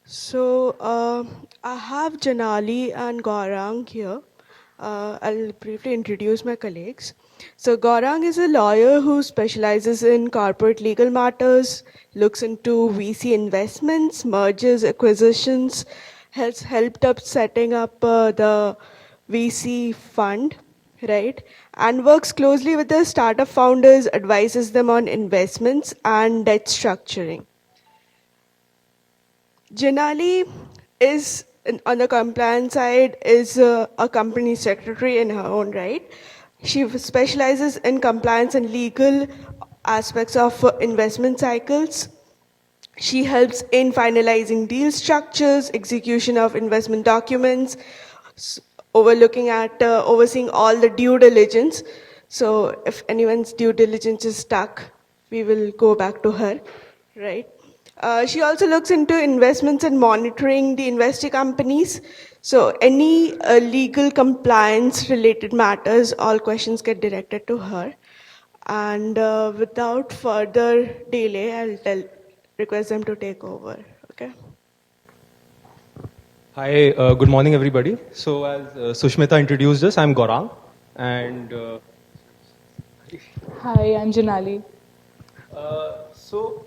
I have Janali and Gaurang here. I'll briefly introduce my colleagues. So, Gaurang is a lawyer who specializes in corporate legal matters, looks into VC investments, mergers, acquisitions, has helped up setting up the VC fund, right? And works closely with the startup founders, advises them on investments and debt structuring. Janali is on the compliance side is a company secretary in her own right. She specializes in compliance and legal aspects of investment cycles. She helps in finalizing deal structures, execution of investment documents, s- overlooking at overseeing all the due diligence. So if anyone's due diligence is stuck, we will go back to her, right? She also looks into investments and monitoring the investor companies. So any legal compliance related matters, all questions get directed to her. And without further delay, request them to take over. Okay. Hi, good morning, everybody. So, as Sushmita introduced us, I'm Gaurang, and Hi, I'm Janali. so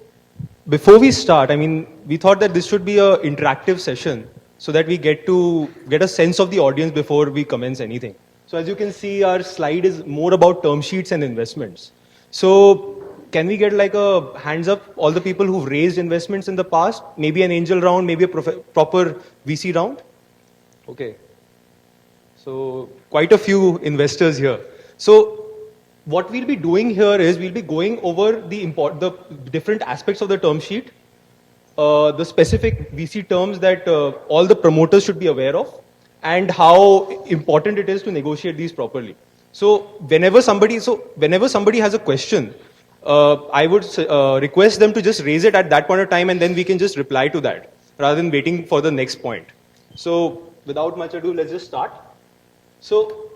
before we start, I mean, we thought that this should be a interactive session so that we get to get a sense of the audience before we commence anything. So, as you can see, our slide is more about term sheets and investments. So, can we get like a hands up, all the people who've raised investments in the past, maybe an angel round, maybe a proper VC round? Okay. So quite a few investors here. So what we'll be doing here is we'll be going over the different aspects of the term sheet, the specific VC terms that all the promoters should be aware of, and how important it is to negotiate these properly. So whenever somebody has a question, I would request them to just raise it at that point of time, and then we can just reply to that rather than waiting for the next point. So without much ado, let's just start. So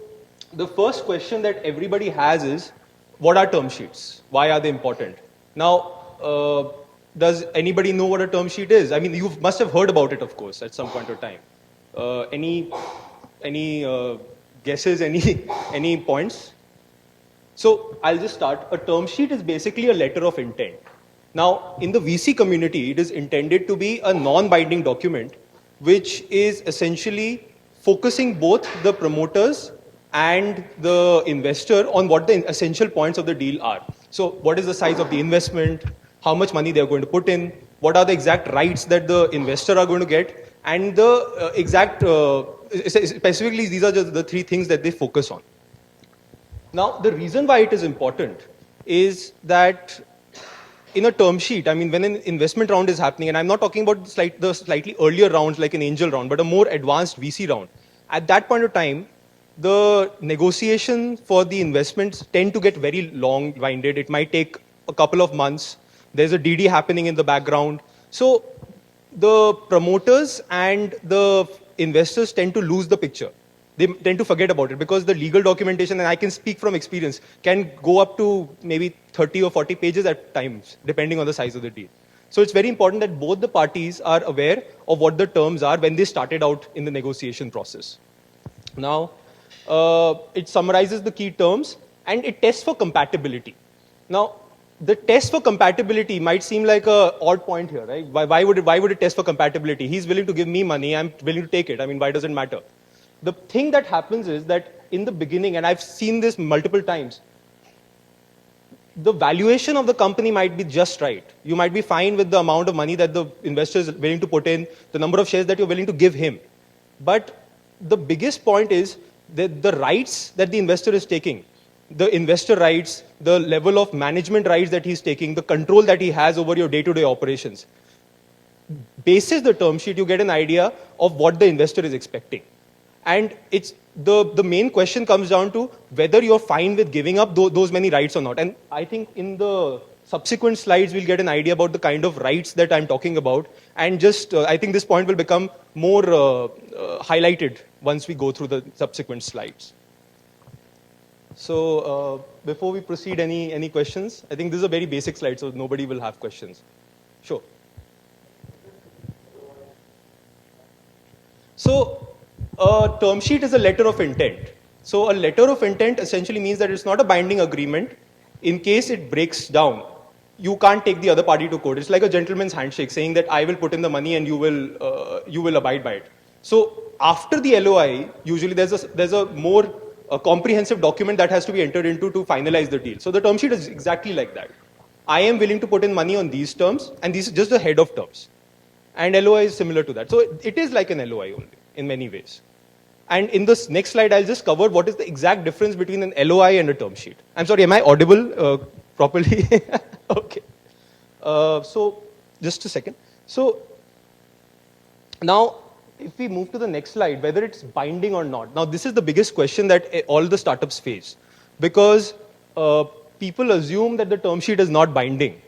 the first question that everybody has is, what are term sheets? Why are they important? Now, does anybody know what a term sheet is? I mean, you must have heard about it, of course, at some point of time. Any guesses? Any points? So I'll just start. A term sheet is basically a letter of intent. Now, in the VC community, it is intended to be a non-binding document, which is essentially focusing both the promoters and the investor on what the essential points of the deal are. So, what is the size of the investment? How much money they are going to put in? What are the exact rights that the investor are going to get? And the specifically, these are just the three things that they focus on. Now, the reason why it is important is that in a term sheet, I mean, when an investment round is happening, and I'm not talking about the slightly earlier rounds like an angel round, but a more advanced VC round, at that point of time, the negotiation for the investments tend to get very long-winded. It might take a couple of months. There's a DD happening in the background. So the promoters and the investors tend to lose the picture. They tend to forget about it because the legal documentation, and I can speak from experience, can go up to maybe 30 or 40 pages at times, depending on the size of the deal. So it's very important that both the parties are aware of what the terms are when they started out in the negotiation process. Now, it summarizes the key terms and it tests for compatibility. Now, the test for compatibility might seem like a odd point here, right? Why would it test for compatibility? He's willing to give me money, I'm willing to take it. I mean, why does it matter? The thing that happens is that in the beginning, and I've seen this multiple times, the valuation of the company might be just right. You might be fine with the amount of money that the investor is willing to put in, the number of shares that you're willing to give him. But the biggest point is that the rights that the investor is taking, the investor rights, the level of management rights that he's taking, the control that he has over your day-to-day operations. Basis the term sheet, you get an idea of what the investor is expecting. And it's the main question comes down to whether you're fine with giving up those many rights or not. And I think in the subsequent slides, we'll get an idea about the kind of rights that I'm talking about. And just, I think this point will become more highlighted once we go through the subsequent slides. So before we proceed, any questions? I think this is a very basic slide, so nobody will have questions. Sure. So a term sheet is a letter of intent. So a letter of intent essentially means that it's not a binding agreement. In case it breaks down, you can't take the other party to court. It's like a gentleman's handshake saying that I will put in the money and you will abide by it. So after the LOI, usually there's a more comprehensive document that has to be entered into to finalize the deal. So the term sheet is exactly like that. I am willing to put in money on these terms, and these are just the head of terms. And LOI is similar to that. So it is like an LOI only in many ways. And in this next slide, I'll just cover what is the exact difference between an LOI and a term sheet. I'm sorry, am I audible properly? Okay. So just a second. So now, if we move to the next slide, whether it's binding or not. Now, this is the biggest question that all the startups face, because people assume that the term sheet is not binding.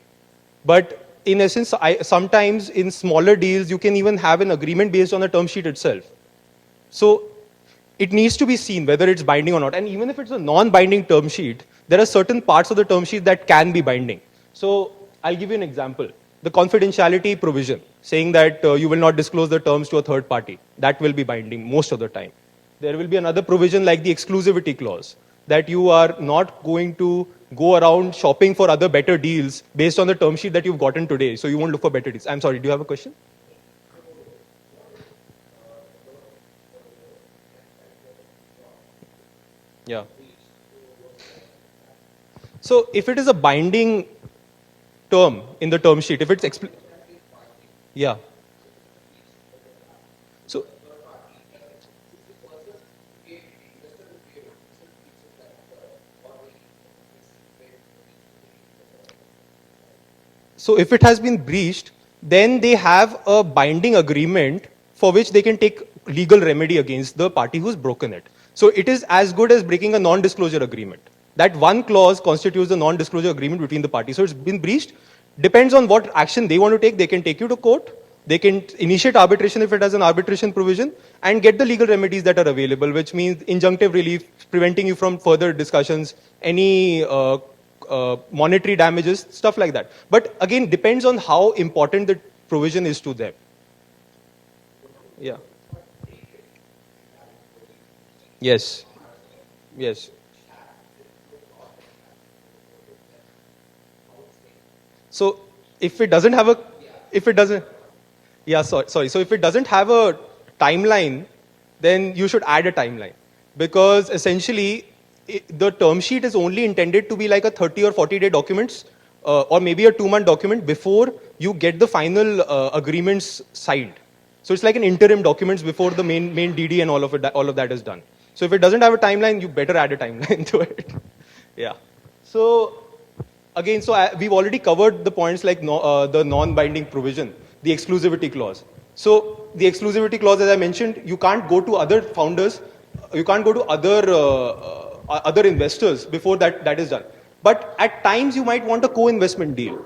But in essence, sometimes in smaller deals, you can even have an agreement based on the term sheet itself. So it needs to be seen whether it's binding or not. And even if it's a non-binding term sheet, there are certain parts of the term sheet that can be binding. So I'll give you an example. The confidentiality provision, saying that you will not disclose the terms to a third party, that will be binding most of the time. There will be another provision like the exclusivity clause, that you are not going to go around shopping for other better deals based on the term sheet that you've gotten today. So you won't look for better deals. I'm sorry, do you have a question? Yeah. So if it is a binding term in the term sheet, if it's yeah. So so if it has been breached, then they have a binding agreement for which they can take legal remedy against the party who's broken it. So it is as good as breaking a non-disclosure agreement. That one clause constitutes a non-disclosure agreement between the parties. So it's been breached. Depends on what action they want to take. They can take you to court. They can initiate arbitration if it has an arbitration provision and get the legal remedies that are available, which means injunctive relief, preventing you from further discussions, any monetary damages, stuff like that. But again, depends on how important the provision is to them. Yeah. Yes. Yes. So if it doesn't have a, if it doesn't, yeah, sorry. So if it doesn't have a timeline, then you should add a timeline, because essentially the term sheet is only intended to be like a 30 or 40-day documents, or maybe a 2-month document before you get the final agreements signed. So it's like an interim documents before the main DD and all of that is done. So if it doesn't have a timeline, you better add a timeline to it. Yeah. So again, we've already covered the points like the non-binding provision, the exclusivity clause. So the exclusivity clause, as I mentioned, you can't go to other founders, you can't go to other investors before that is done. But at times you might want a co-investment deal.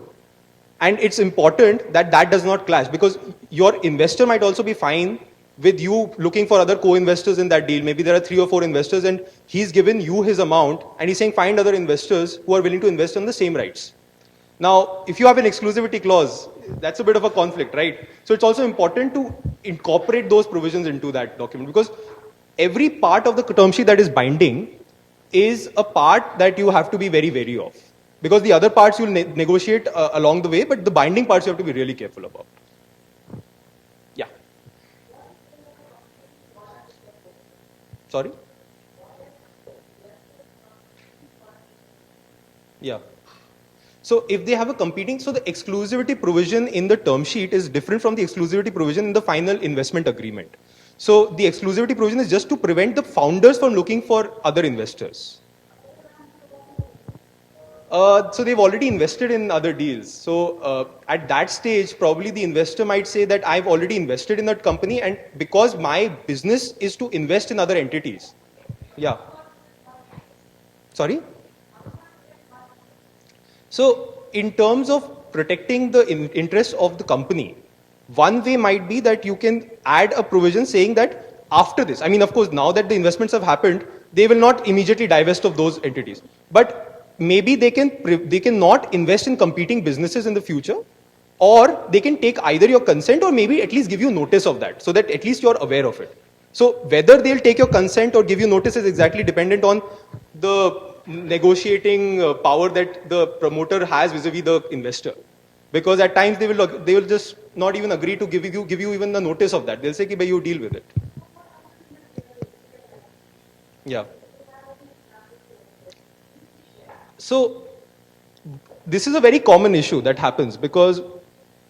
And it's important that that does not clash, because your investor might also be fine with you looking for other co-investors in that deal. Maybe there are 3 or 4 investors and he's given you his amount and he's saying find other investors who are willing to invest on the same rights. Now, if you have an exclusivity clause, that's a bit of a conflict, right? So it's also important to incorporate those provisions into that document, because every part of the term sheet that is binding is a part that you have to be very wary of. Because the other parts you'll negotiate along the way, but the binding parts you have to be really careful about. Yeah. Sorry? Yeah. So if they have a competing, so the exclusivity provision in the term sheet is different from the exclusivity provision in the final investment agreement. So the exclusivity provision is just to prevent the founders from looking for other investors. So they've already invested in other deals. So at that stage, probably the investor might say that I've already invested in that company, and because my business is to invest in other entities. Yeah. Sorry? So in terms of protecting the interest of the company, one way might be that you can add a provision saying that after this, I mean, of course, now that the investments have happened, they will not immediately divest of those entities. But maybe they can not invest in competing businesses in the future, or they can take either your consent or maybe at least give you notice of that, so that at least you're aware of it. So whether they'll take your consent or give you notice is exactly dependent on the negotiating power that the promoter has vis-a-vis the investor. Because at times they will just not even agree to give you even the notice of that. They'll say, "Ki, bhai, you deal with it." Yeah. So this is a very common issue that happens because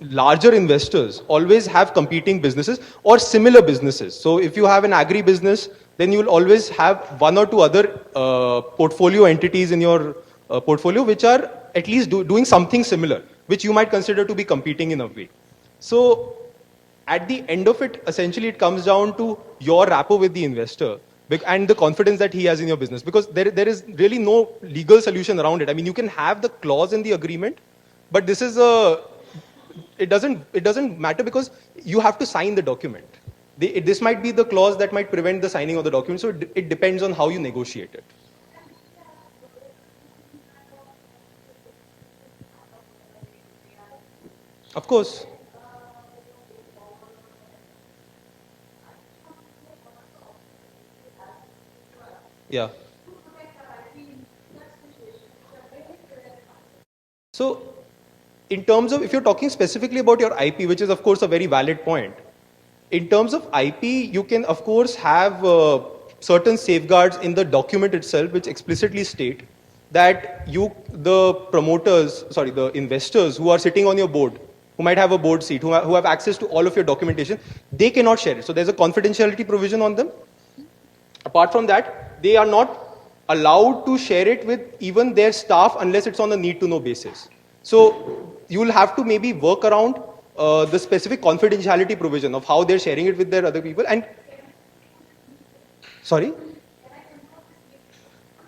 larger investors always have competing businesses or similar businesses. So if you have an agri business, then you will always have one or two other portfolio entities in your portfolio which are at least doing something similar, which you might consider to be competing in a way. So at the end of it, essentially, it comes down to your rapport with the investor and the confidence that he has in your business. Because there is really no legal solution around it. I mean, you can have the clause in the agreement, but this is it doesn't matter because you have to sign the document. This might be the clause that might prevent the signing of the document. So it depends on how you negotiate it. Of course. Yeah. So, in terms of, if you're talking specifically about your IP, which is of course a very valid point, in terms of IP, you can of course have certain safeguards in the document itself, which explicitly state that the promoters, sorry, the investors who are sitting on your board, who might have a board seat, who have access to all of your documentation, they cannot share it. So there's a confidentiality provision on them. Apart from that, they are not allowed to share it with even their staff unless it's on a need to know basis. So you will have to maybe work around the specific confidentiality provision of how they're sharing it with their other people. And sorry?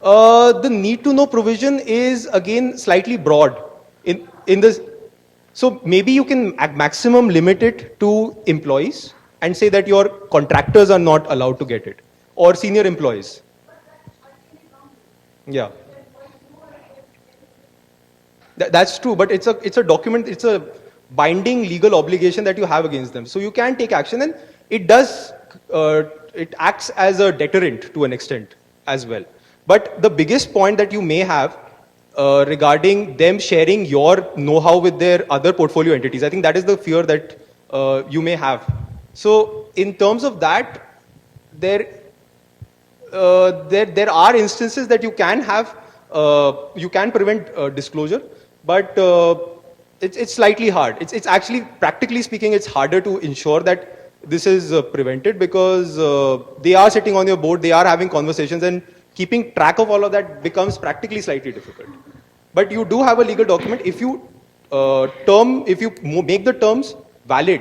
The need to know provision is again slightly broad in this. So maybe you can at maximum limit it to employees and say that your contractors are not allowed to get it, or senior employees. Yeah. That's true, but it's a document, it's a binding legal obligation that you have against them. So you can take action, and it does it acts as a deterrent to an extent as well. But the biggest point that you may have regarding them sharing your know-how with their other portfolio entities, I think that is the fear that you may have. So in terms of that, there there are instances that you can prevent disclosure, but it's slightly hard. It's actually, practically speaking, it's harder to ensure that this is prevented because they are sitting on your board, they are having conversations, and keeping track of all of that becomes practically slightly difficult. But you do have a legal document if you make the terms valid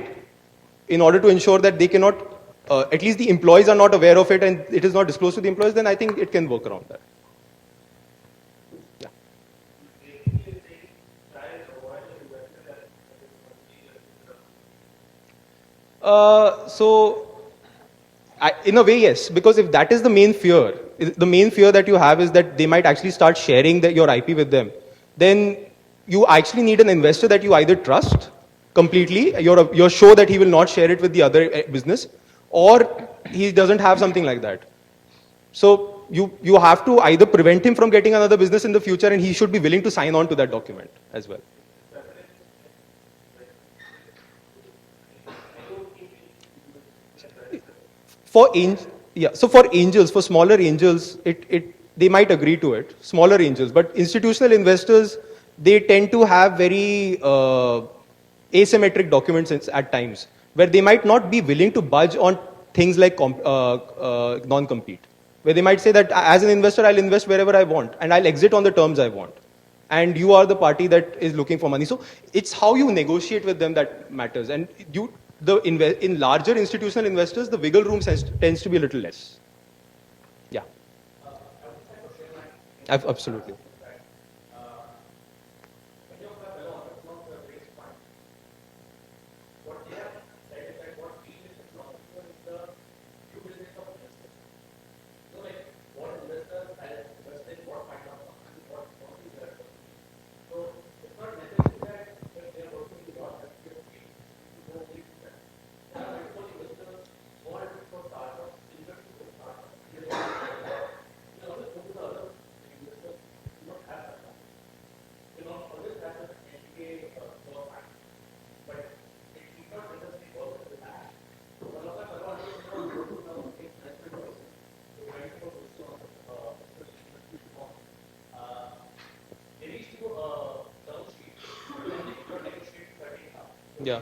in order to ensure that they cannot, at least the employees are not aware of it and it is not disclosed to the employees, then I think it can work around that. Yeah. So, in a way, yes, because if that is the main fear, the main fear that you have is that they might actually start sharing your IP with them, then you actually need an investor that you either trust completely, you're sure that he will not share it with the other business, or he doesn't have something like that. So you have to either prevent him from getting another business in the future, and he should be willing to sign on to that document as well. For so for angels, for smaller angels, they might agree to it. Smaller angels, but institutional investors, they tend to have very asymmetric documents at times, where they might not be willing to budge on things like non-compete, where they might say that as an investor, I'll invest wherever I want and I'll exit on the terms I want, and you are the party that is looking for money. So it's how you negotiate with them that matters. And in larger institutional investors, the wiggle room tends to be a little less. Yeah. Absolutely. Yeah.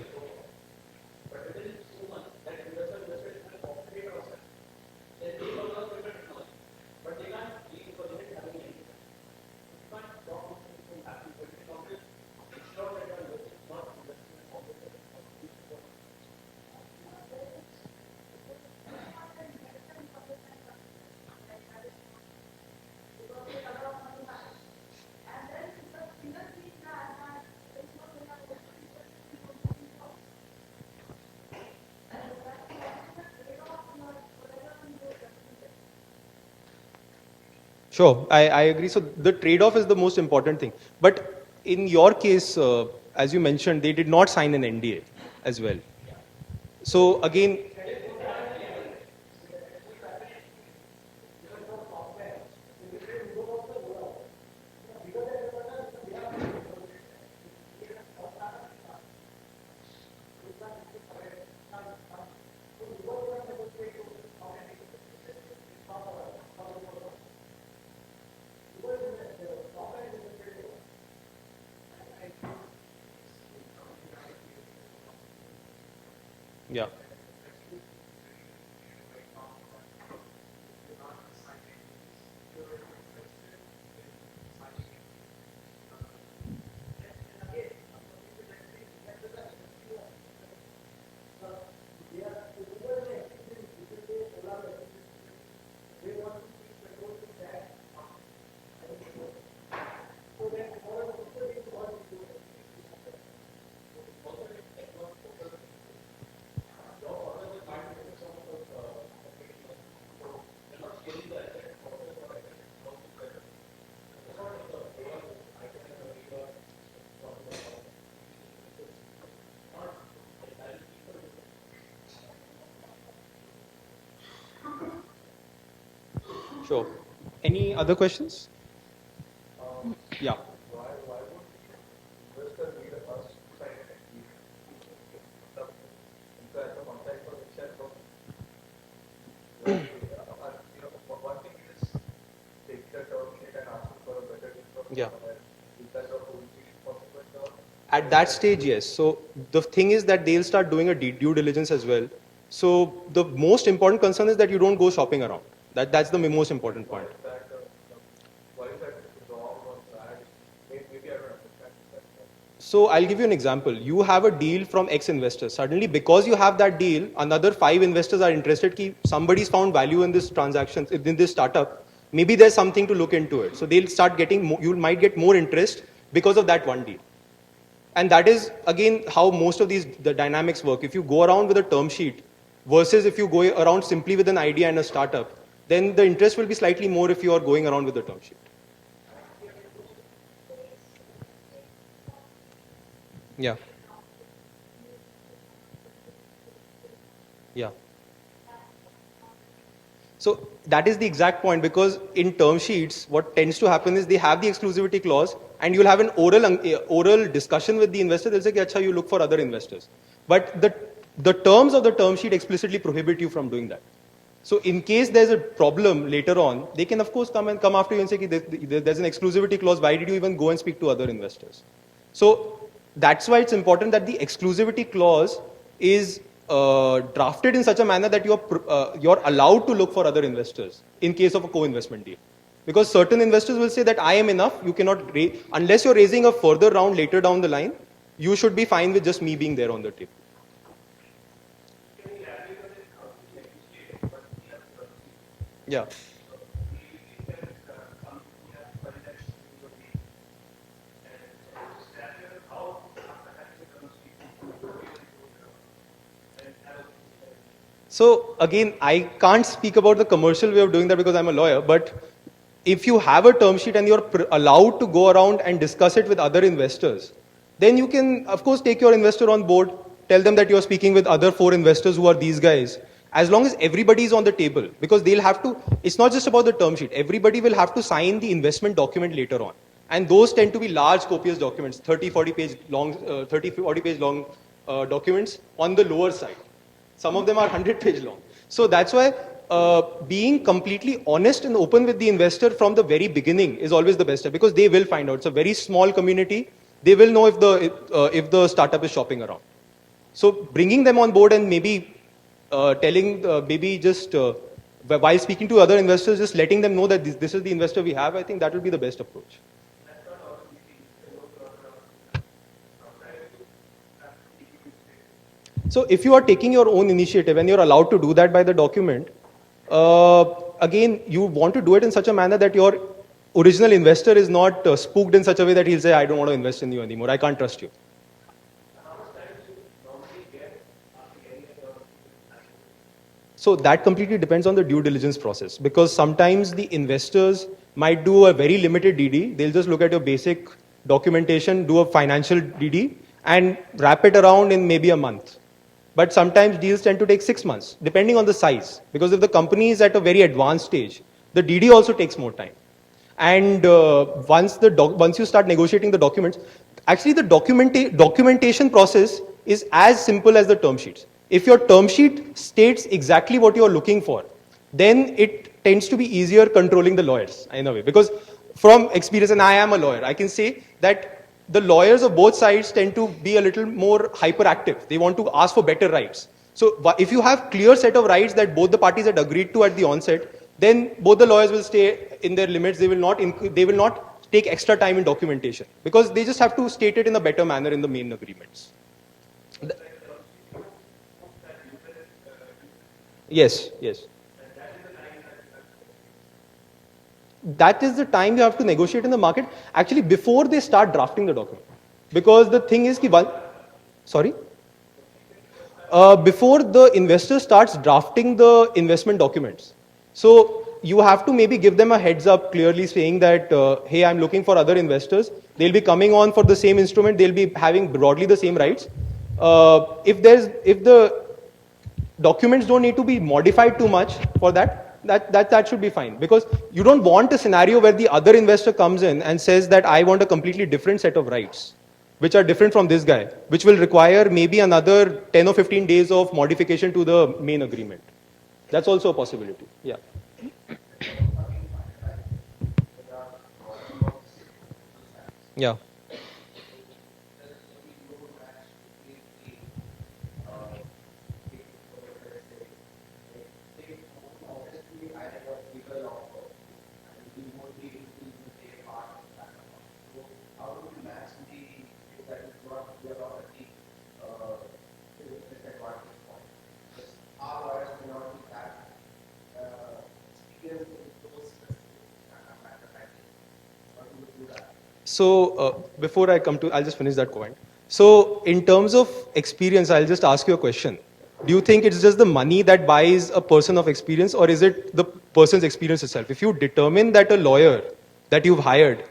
Sure, I agree. So the trade-off is the most important thing. But in your case, as you mentioned, they did not sign an NDA as well. So again, yeah, sure. Any other questions? Yeah. Yeah. At that stage, yes. So the thing is that they'll start doing a due diligence as well. So the most important concern is that you don't go shopping around. That's the most important point. So I'll give you an example. You have a deal from X investors. Suddenly, because you have that deal, another 5 investors are interested. Ki somebody's found value in this transaction, in this startup. Maybe there's something to look into it. So they'll start getting. You might get more interest because of that one deal. And that is again how most of the dynamics work. If you go around with a term sheet versus if you go around simply with an idea and a startup, then the interest will be slightly more if you are going around with the term sheet. Yeah. Yeah. So that is the exact point, because in term sheets, what tends to happen is they have the exclusivity clause, and you'll have an oral discussion with the investor. They'll say, "Acha, you look for other investors," but the terms of the term sheet explicitly prohibit you from doing that. So in case there's a problem later on, they can of course come after you and say, "Ki there's an exclusivity clause. Why did you even go and speak to other investors?" So that's why it's important that the exclusivity clause is drafted in such a manner that you're allowed to look for other investors in case of a co-investment deal. Because certain investors will say that I am enough, you cannot unless you're raising a further round later down the line, you should be fine with just me being there on the table. Yeah. So again, I can't speak about the commercial way of doing that because I'm a lawyer, but if you have a term sheet and you're allowed to go around and discuss it with other investors, then you can, of course, take your investor on board, tell them that you're speaking with other 4 investors who are these guys, as long as everybody is on the table, because they'll have to, it's not just about the term sheet, everybody will have to sign the investment document later on. And those tend to be large, copious documents, 30, 40 page long, 30, 40 page long documents on the lower side. Some of them are 100-page long. So that's why being completely honest and open with the investor from the very beginning is always the best step, because they will find out. It's a very small community. They will know if the startup is shopping around. So bringing them on board and maybe telling, maybe just while speaking to other investors, just letting them know that this is the investor we have, I think that will be the best approach. So if you are taking your own initiative and you're allowed to do that by the document, again, you want to do it in such a manner that your original investor is not spooked in such a way that he'll say, I don't want to invest in you anymore, I can't trust you. So that completely depends on the due diligence process, because sometimes the investors might do a very limited DD. They'll just look at your basic documentation, do a financial DD, and wrap it around in maybe a month. But sometimes deals tend to take 6 months, depending on the size. Because if the company is at a very advanced stage, the DD also takes more time. And once you start negotiating the documents, actually the documentation process is as simple as the term sheets. If your term sheet states exactly what you're looking for, then it tends to be easier controlling the lawyers in a way. Because from experience, and I am a lawyer, I can say that the lawyers of both sides tend to be a little more hyperactive. They want to ask for better rights. So if you have clear set of rights that both the parties had agreed to at the onset, then both the lawyers will stay in their limits. They will not take extra time in documentation, because they just have to state it in a better manner in the main agreements. Yes, yes. That is the time you have to negotiate in the market, actually before they start drafting the document. Because the thing is, sorry? Before the investor starts drafting the investment documents. So you have to maybe give them a heads up clearly saying that, hey, I'm looking for other investors. They'll be coming on for the same instrument. They'll be having broadly the same rights. If the documents don't need to be modified too much for that should be fine. Because you don't want a scenario where the other investor comes in and says that I want a completely different set of rights, which are different from this guy, which will require maybe another 10 or 15 days of modification to the main agreement. That's also a possibility. Yeah. Yeah. So before I come to, I'll just finish that point. So in terms of experience, I'll just ask you a question. Do you think it's just the money that buys a person of experience, or is it the person's experience itself? If you determine that a lawyer that you've hired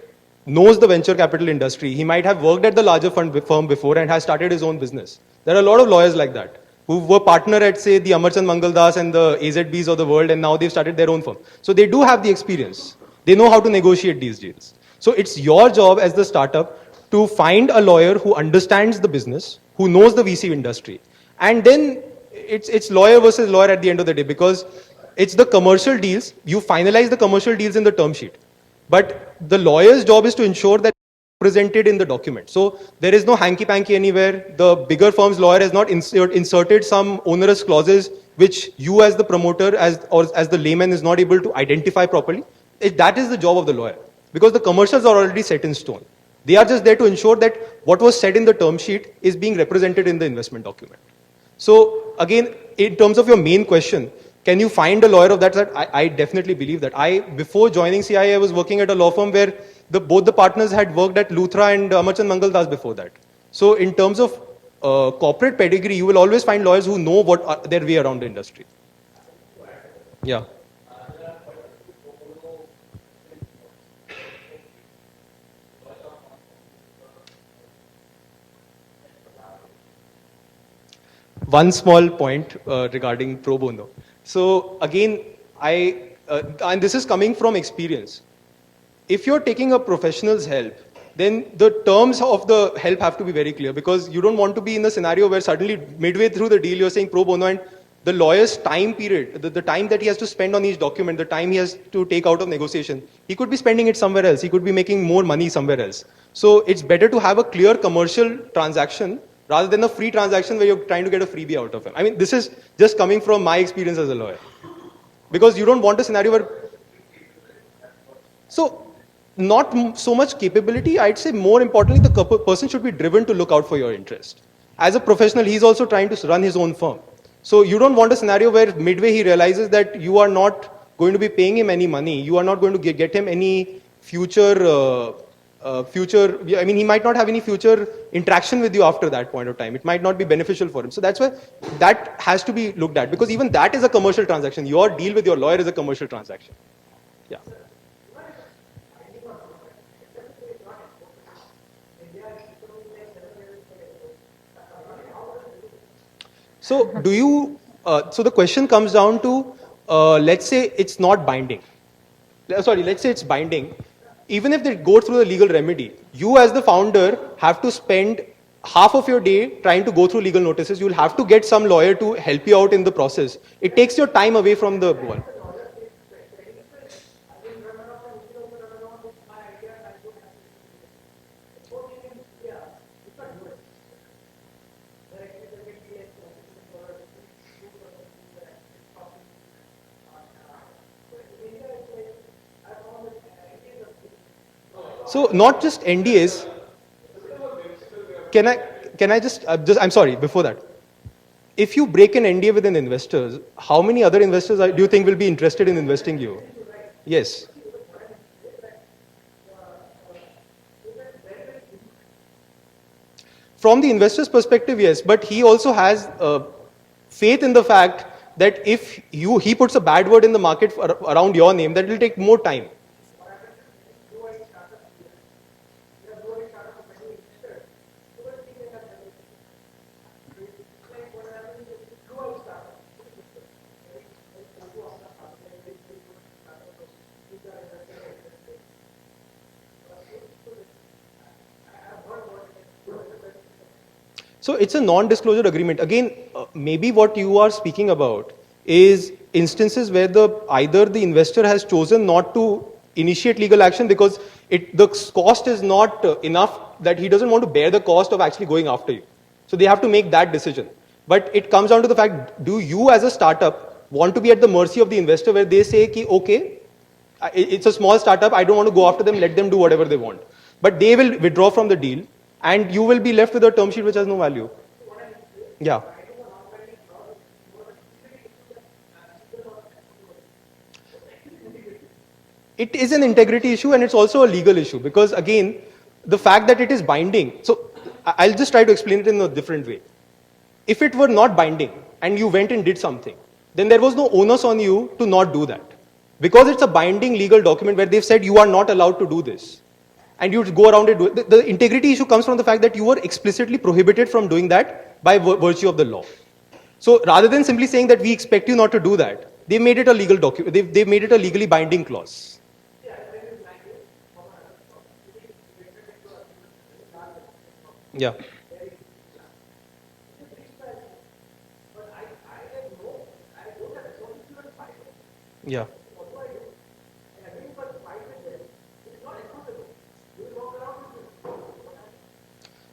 knows the venture capital industry, he might have worked at the larger firm before and has started his own business. There are a lot of lawyers like that who were partner at, say, the Amarchand Mangaldas and the AZBs of the world, and now they've started their own firm. So they do have the experience. They know how to negotiate these deals. So it's your job as the startup to find a lawyer who understands the business, who knows the VC industry. And then it's lawyer versus lawyer at the end of the day, because it's the commercial deals. You finalize the commercial deals in the term sheet. But the lawyer's job is to ensure that presented in the document. So there is no hanky-panky anywhere. The bigger firm's lawyer has not inserted some onerous clauses which you as the promoter, as the layman, is not able to identify properly. That is the job of the lawyer. Because the commercials are already set in stone. They are just there to ensure that what was said in the term sheet is being represented in the investment document. So again, in terms of your main question, can you find a lawyer of that side? I definitely believe that. Before joining CIA, I was working at a law firm where both the partners had worked at Luthra and Amarchand Mangaldas before that. So in terms of corporate pedigree, you will always find lawyers who know their way around the industry. Yeah. One small point regarding pro bono. So again, and this is coming from experience. If you're taking a professional's help, then the terms of the help have to be very clear, because you don't want to be in a scenario where suddenly midway through the deal you're saying pro bono, and the lawyer's time period, the time that he has to spend on each document, the time he has to take out of negotiation, he could be spending it somewhere else. He could be making more money somewhere else. So it's better to have a clear commercial transaction rather than a free transaction where you're trying to get a freebie out of him. I mean, this is just coming from my experience as a lawyer. Because you don't want a scenario where. So, not so much capability, I'd say more importantly, the person should be driven to look out for your interest. As a professional, he's also trying to run his own firm. So, you don't want a scenario where midway he realizes that you are not going to be paying him any money, you are not going to get him any future. I mean, he might not have any future interaction with you after that point of time. It might not be beneficial for him. So that's why that has to be looked at, because even that is a commercial transaction. Your deal with your lawyer is a commercial transaction. Yeah. So do you? So the question comes down to, let's say it's not binding. Sorry, let's say it's binding. Even if they go through the legal remedy, you as the founder have to spend half of your day trying to go through legal notices. You'll have to get some lawyer to help you out in the process. It takes your time away from the ball. So not just NDAs. Can I just I'm sorry, before that. If you break an NDA with an investor, how many other investors do you think will be interested in investing you? Yes. From the investor's perspective, yes, but he also has faith in the fact that if he puts a bad word in the market around your name, that will take more time. So it's a non-disclosure agreement. Again, maybe what you are speaking about is instances where either the investor has chosen not to initiate legal action because the cost is not enough, that he doesn't want to bear the cost of actually going after you. So they have to make that decision. But it comes down to the fact, do you as a startup want to be at the mercy of the investor where they say, ki, okay, it's a small startup, I don't want to go after them, let them do whatever they want. But they will withdraw from the deal, and you will be left with a term sheet which has no value. Yeah. It is an integrity issue and it's also a legal issue, because again, the fact that it is binding. So I'll just try to explain it in a different way. If it were not binding and you went and did something, then there was no onus on you to not do that. Because it's a binding legal document where they've said you are not allowed to do this, and you go around it. The integrity issue comes from the fact that you were explicitly prohibited from doing that by virtue of the law. So rather than simply saying that we expect you not to do that, they made it a legal document. They've made it a legally binding clause. Yeah. Yeah.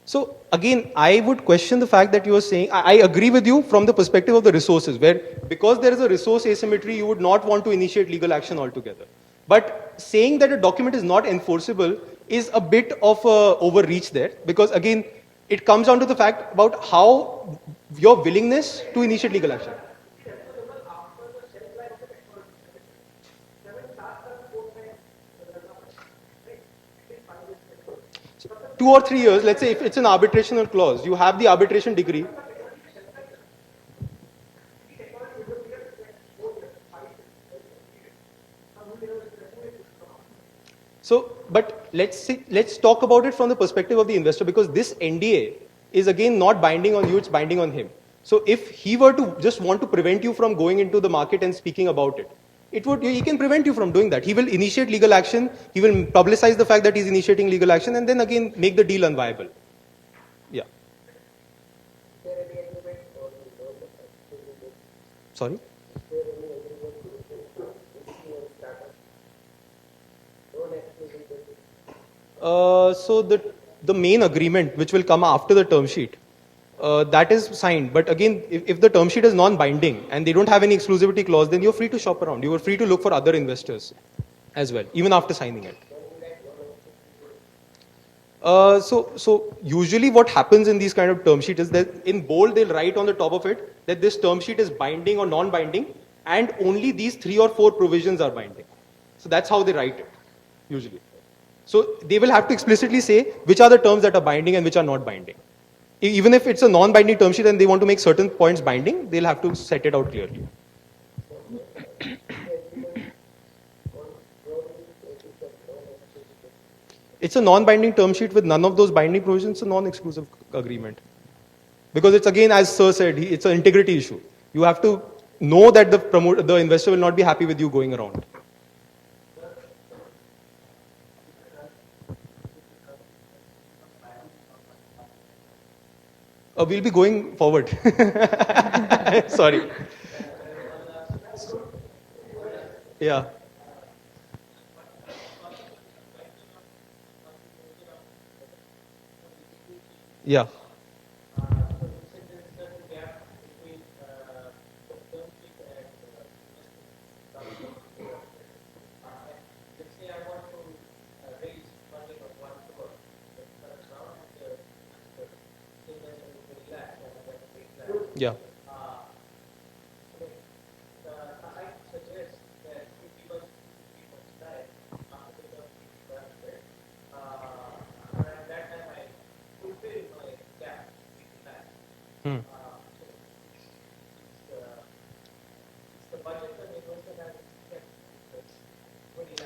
So again, I would question the fact that you are saying, I agree with you from the perspective of the resources, where because there is a resource asymmetry, you would not want to initiate legal action altogether. But saying that a document is not enforceable is a bit of a overreach there, because again, it comes down to the fact about how your willingness to initiate legal action. So 2 or 3 years, let's say if it's an arbitrational clause, you have the arbitration degree. So, but let's talk about it from the perspective of the investor, because this NDA is again not binding on you, it's binding on him. So if he were to just want to prevent you from going into the market and speaking about it, he can prevent you from doing that. He will initiate legal action, he will publicize the fact that he's initiating legal action, and then again make the deal unviable. Yeah. Sorry? So the main agreement which will come after the term sheet that is signed. But again, if the term sheet is non-binding and they don't have any exclusivity clause, then you're free to shop around. You are free to look for other investors as well, even after signing it. So usually what happens in these kind of term sheets is that in bold they'll write on the top of it that this term sheet is binding or non-binding, and only these 3 or 4 provisions are binding. So that's how they write it usually. So they will have to explicitly say which are the terms that are binding and which are not binding. Even if it's a non-binding term sheet and they want to make certain points binding, they'll have to set it out clearly. It's a non-binding term sheet with none of those binding provisions, a non-exclusive agreement. Because it's again, as Sir said, it's an integrity issue. You have to know that the investor will not be happy with you going around. We'll be going forward. Sorry. Yeah. Yeah. Yeah. Hmm.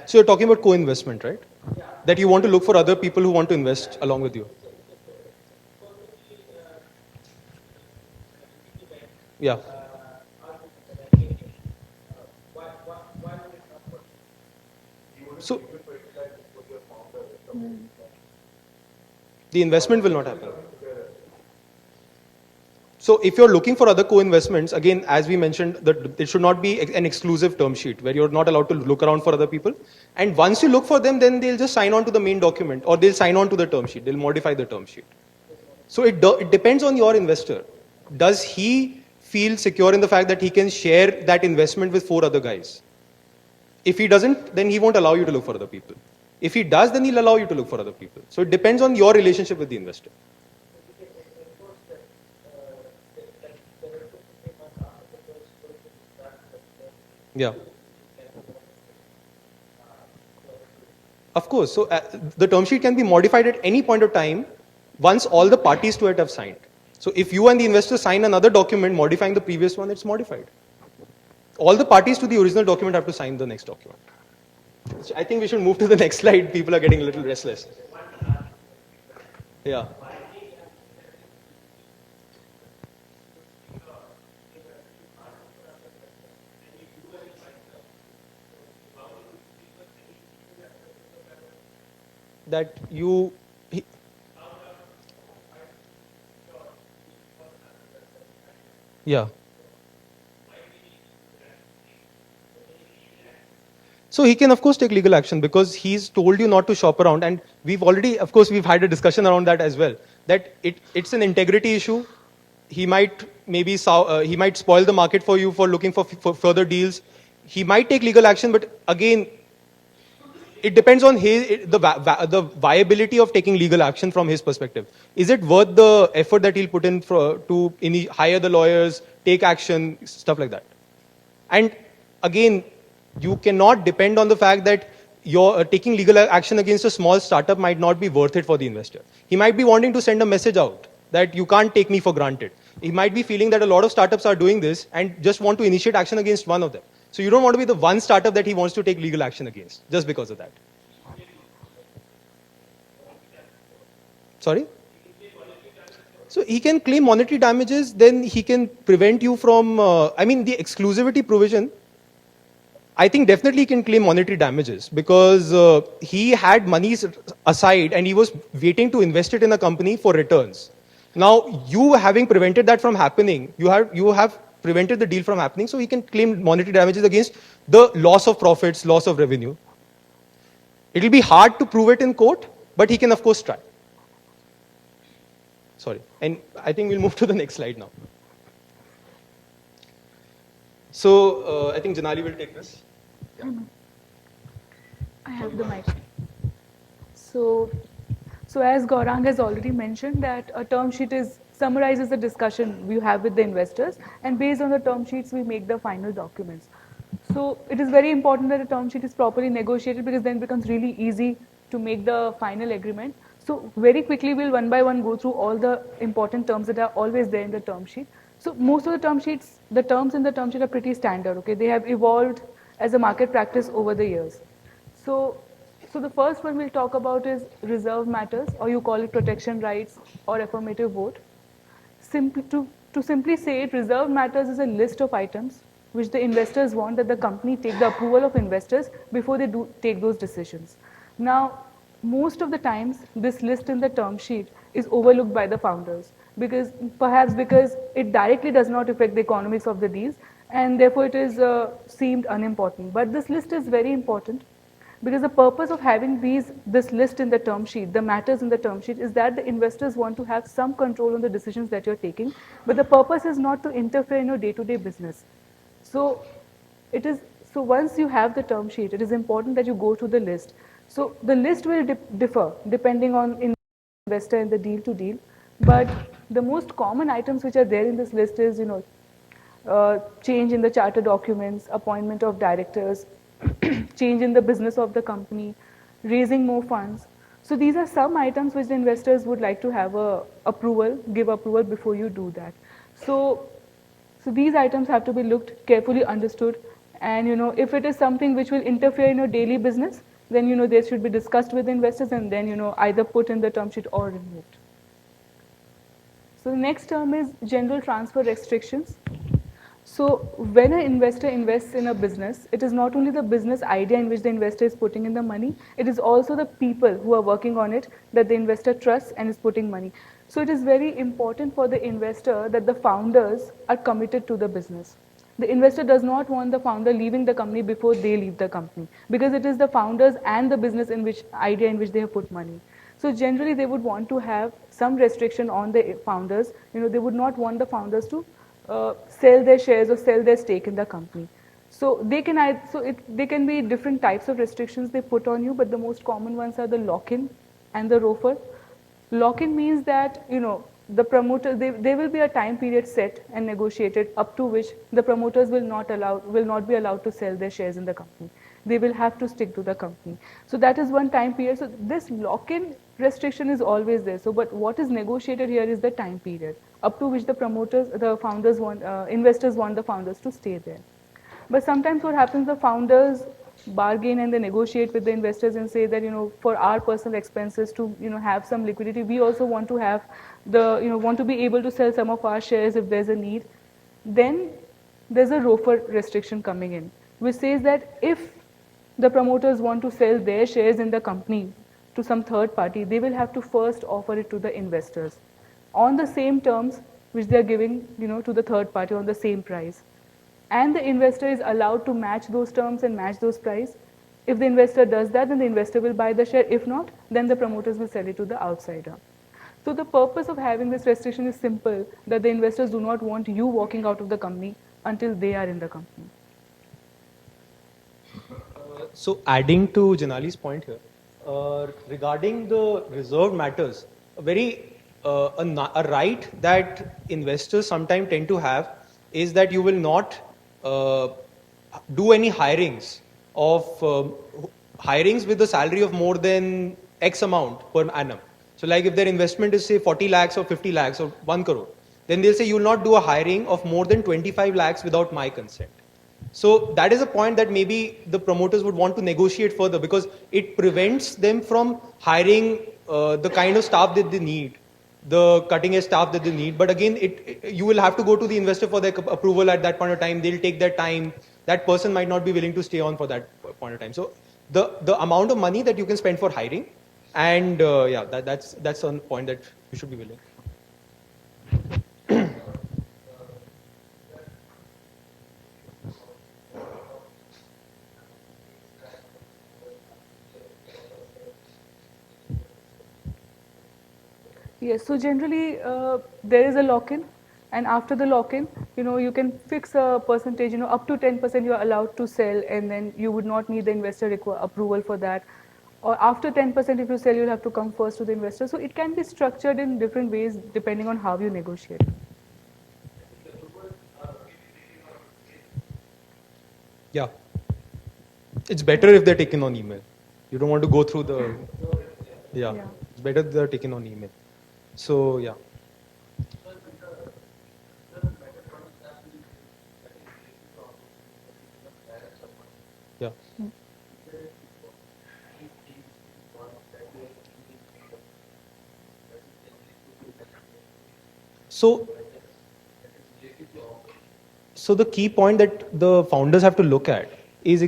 So you're talking about co-investment, right? That you want to look for other people who want to invest along with you. Yeah. So the investment will not happen. So if you're looking for other co-investments, again, as we mentioned, that it should not be an exclusive term sheet where you're not allowed to look around for other people. And once you look for them, then they'll just sign on to the main document or they'll sign on to the term sheet. They'll modify the term sheet. So it depends on your investor. Does he feel secure in the fact that he can share that investment with 4 other guys? If he doesn't, then he won't allow you to look for other people. If he does, then he'll allow you to look for other people. So it depends on your relationship with the investor. Yeah. Of course. So the term sheet can be modified at any point of time once all the parties to it have signed. So if you and the investor sign another document modifying the previous one, it's modified. All the parties to the original document have to sign the next document. I think we should move to the next slide. People are getting a little restless. Yeah. That you. Yeah. So he can, of course, take legal action because he's told you not to shop around. And we've already, of course, we've had a discussion around that as well. That it's an integrity issue. He might he might spoil the market for you for looking for further deals. He might take legal action, but again, it depends on the viability of taking legal action from his perspective. Is it worth the effort that he'll put in to hire the lawyers, take action, stuff like that? And again, you cannot depend on the fact that you're taking legal action against a small startup might not be worth it for the investor. He might be wanting to send a message out that you can't take me for granted. He might be feeling that a lot of startups are doing this and just want to initiate action against one of them. So you don't want to be the one startup that he wants to take legal action against just because of that. Sorry? So he can claim monetary damages, then he can prevent you from, the exclusivity provision, I think definitely he can claim monetary damages because he had monies aside and he was waiting to invest it in a company for returns. Now, you having prevented that from happening, you have prevented the deal from happening, so he can claim monetary damages against the loss of profits, loss of revenue. It will be hard to prove it in court, but he can of course try. Sorry. And I think we'll move to the next slide now. So I think Janali will take this. I have the mic. So, so as Gaurang has already mentioned, that a term sheet is summarizes the discussion we have with the investors, and based on the term sheets, we make the final documents. So it is very important that a term sheet is properly negotiated, because then it becomes really easy to make the final agreement. So very quickly, we'll one by one go through all the important terms that are always there in the term sheet. So most of the term sheets, the terms in the term sheet are pretty standard. Okay, they have evolved as a market practice over the years. So, so the first one we'll talk about is reserve matters, or you call it protection rights or affirmative vote. Simply to simply say it, reserve matters is a list of items which the investors want that the company take the approval of investors before they do take those decisions. Now, most of the times, this list in the term sheet is overlooked by the founders, because perhaps because it directly does not affect the economics of the deals, and therefore it is seemed unimportant. But this list is very important, because the purpose of having this list in the term sheet, the matters in the term sheet, is that the investors want to have some control on the decisions that you're taking, but the purpose is not to interfere in your day-to-day business. So it is so once you have the term sheet, it is important that you go through the list. So the list will differ depending on investor and the deal to deal, but the most common items which are there in this list is, change in the charter documents, appointment of directors, change in the business of the company, raising more funds. So these are some items which the investors would like to have give approval before you do that. So, so these items have to be looked carefully understood, and if it is something which will interfere in your daily business, then they should be discussed with the investors, and then either put in the term sheet or removed. So the next term is general transfer restrictions. So when an investor invests in a business, it is not only the business idea in which the investor is putting in the money, it is also the people who are working on it that the investor trusts and is putting money. So it is very important for the investor that the founders are committed to the business. The investor does not want the founder leaving the company before they leave the company, because it is the founders and the business idea in which they have put money. So generally they would want to have some restriction on the founders. They would not want the founders to sell their shares or sell their stake in the company. So they can be different types of restrictions they put on you, but the most common ones are the lock-in and the ROFR. Lock-in means that the promoter, there will be a time period set and negotiated up to which the promoters will not be allowed to sell their shares in the company. They will have to stick to the company. So that is one time period. So this lock-in restriction is always there. So, but what is negotiated here is the time period up to which the founders want, investors want the founders to stay there. But sometimes what happens, the founders bargain and they negotiate with the investors and say that, for our personal expenses to, have some liquidity, we also want to have want to be able to sell some of our shares if there's a need. Then there's a ROFR restriction coming in, which says that if the promoters want to sell their shares in the company to some third party, they will have to first offer it to the investors on the same terms which they are giving, to the third party on the same price. And the investor is allowed to match those terms and match those price. If the investor does that, then the investor will buy the share. If not, then the promoters will sell it to the outsider. So the purpose of having this restriction is simple, that the investors do not want you walking out of the company until they are in the company. So adding to Janali's point here, regarding the reserve matters, a right that investors sometimes tend to have is that you will not do any hirings with a salary of more than X amount per annum. So like if their investment is say 40 lakhs or 50 lakhs or 1 crore, then they'll say you will not do a hiring of more than 25 lakhs without my consent. So that is a point that maybe the promoters would want to negotiate further, because it prevents them from hiring the kind of staff that they need, the cutting edge staff that they need. But again, you will have to go to the investor for their approval at that point of time. They'll take their time. That person might not be willing to stay on for that point of time. So the amount of money that you can spend for hiring, and that's one point that you should be willing. Yes, so generally there is a lock-in, and after the lock-in, you can fix a percentage, up to 10% you are allowed to sell, and then you would not need the investor approval for that. Or after 10% if you sell, you'll have to come first to the investor. So it can be structured in different ways depending on how you negotiate. Yeah. It's better if they're taken on email. You don't want to go through the. Yeah. Yeah. It's better if they're taken on email. So, yeah. Yeah. So, so the key point that the founders have to look at is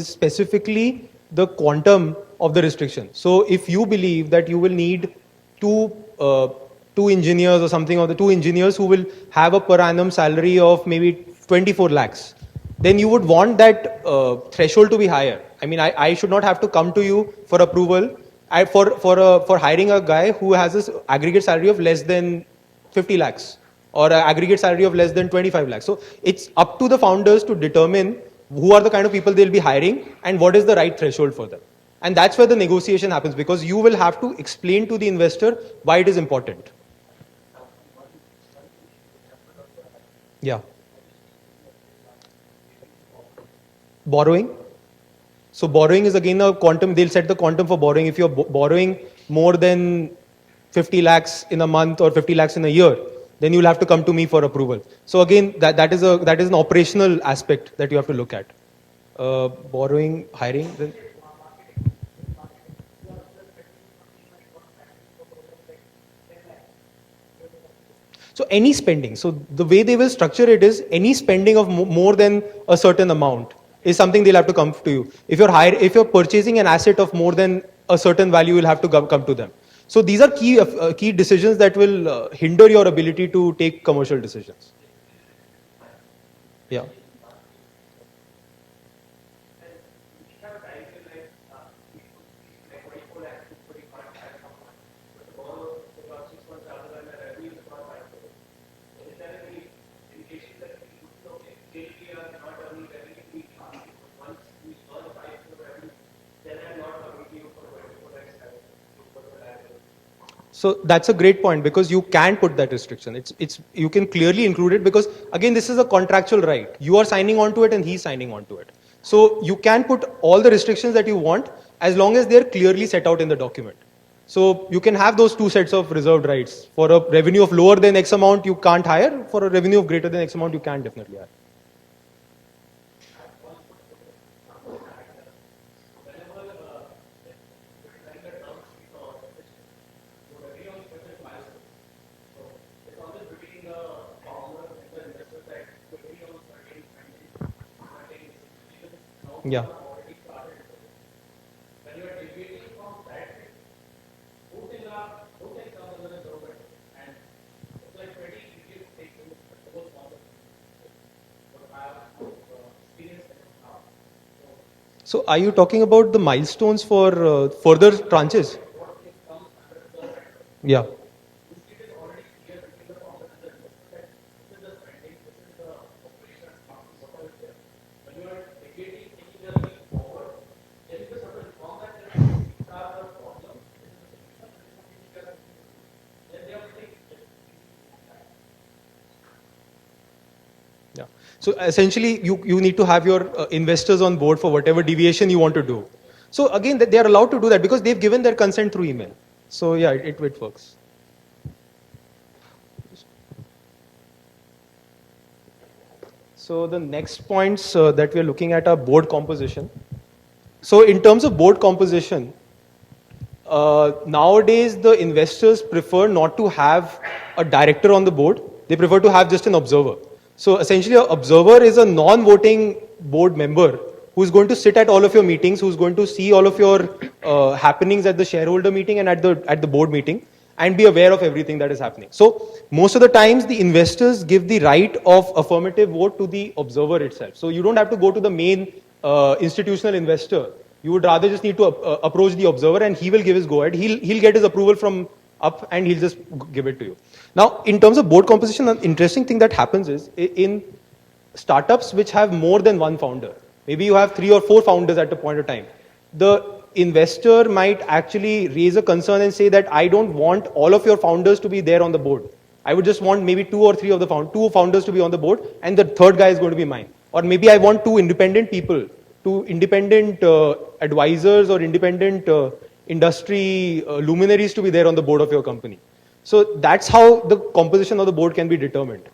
specifically the quantum of the restriction. So if you believe that you will need two uh, two engineers or something, or the two engineers who will have a per annum salary of maybe 24 lakhs, then you would want that threshold to be higher. I mean, I should not have to come to you for approval for hiring a guy who has this aggregate salary of less than 50 lakhs or an aggregate salary of less than 25 lakhs. So it's up to the founders to determine who are the kind of people they'll be hiring and what is the right threshold for them. And that's where the negotiation happens, because you will have to explain to the investor why it is important. Yeah. Borrowing. So borrowing is again a quantum. They'll set the quantum for borrowing. If you're borrowing more than 50 lakhs in a month or 50 lakhs in a year, then you'll have to come to me for approval. So again, that is an operational aspect that you have to look at. Borrowing, hiring. Then. So any spending. So the way they will structure it is any spending of more than a certain amount is something they'll have to come to you. If you're purchasing an asset of more than a certain value, you'll have to come to them. So these are key decisions that will hinder your ability to take commercial decisions. Yeah. So that's a great point, because you can put that restriction. You can clearly include it, because again, this is a contractual right. You are signing on to it and he's signing on to it. So you can put all the restrictions that you want as long as they're clearly set out in the document. So you can have those two sets of reserved rights. For a revenue of lower than X amount, you can't hire. For a revenue of greater than X amount, you can definitely hire. Yeah. So are you talking about the milestones for further tranches? Yeah. Yeah. So essentially, you need to have your investors on board for whatever deviation you want to do. So again, they are allowed to do that because they've given their consent through email. So yeah, it works. So the next points that we are looking at are board composition. So in terms of board composition, nowadays the investors prefer not to have a director on the board. They prefer to have just an observer. So essentially, an observer is a non-voting board member who's going to sit at all of your meetings, who's going to see all of your happenings at the shareholder meeting and at the board meeting, and be aware of everything that is happening. So most of the times, the investors give the right of affirmative vote to the observer itself. So you don't have to go to the main institutional investor. You would rather just need to approach the observer, and he will give his go ahead. He'll get his approval from up and he'll just give it to you. Now, in terms of board composition, an interesting thing that happens is in startups which have more than one founder, maybe you have 3 or 4 founders at a point of time, the investor might actually raise a concern and say that I don't want all of your founders to be there on the board. I would just want maybe 2 or 3 of the two founders to be on the board, and the third guy is going to be mine. Or maybe I want 2 independent people, 2 independent advisors or independent industry luminaries to be there on the board of your company. So that's how the composition of the board can be determined,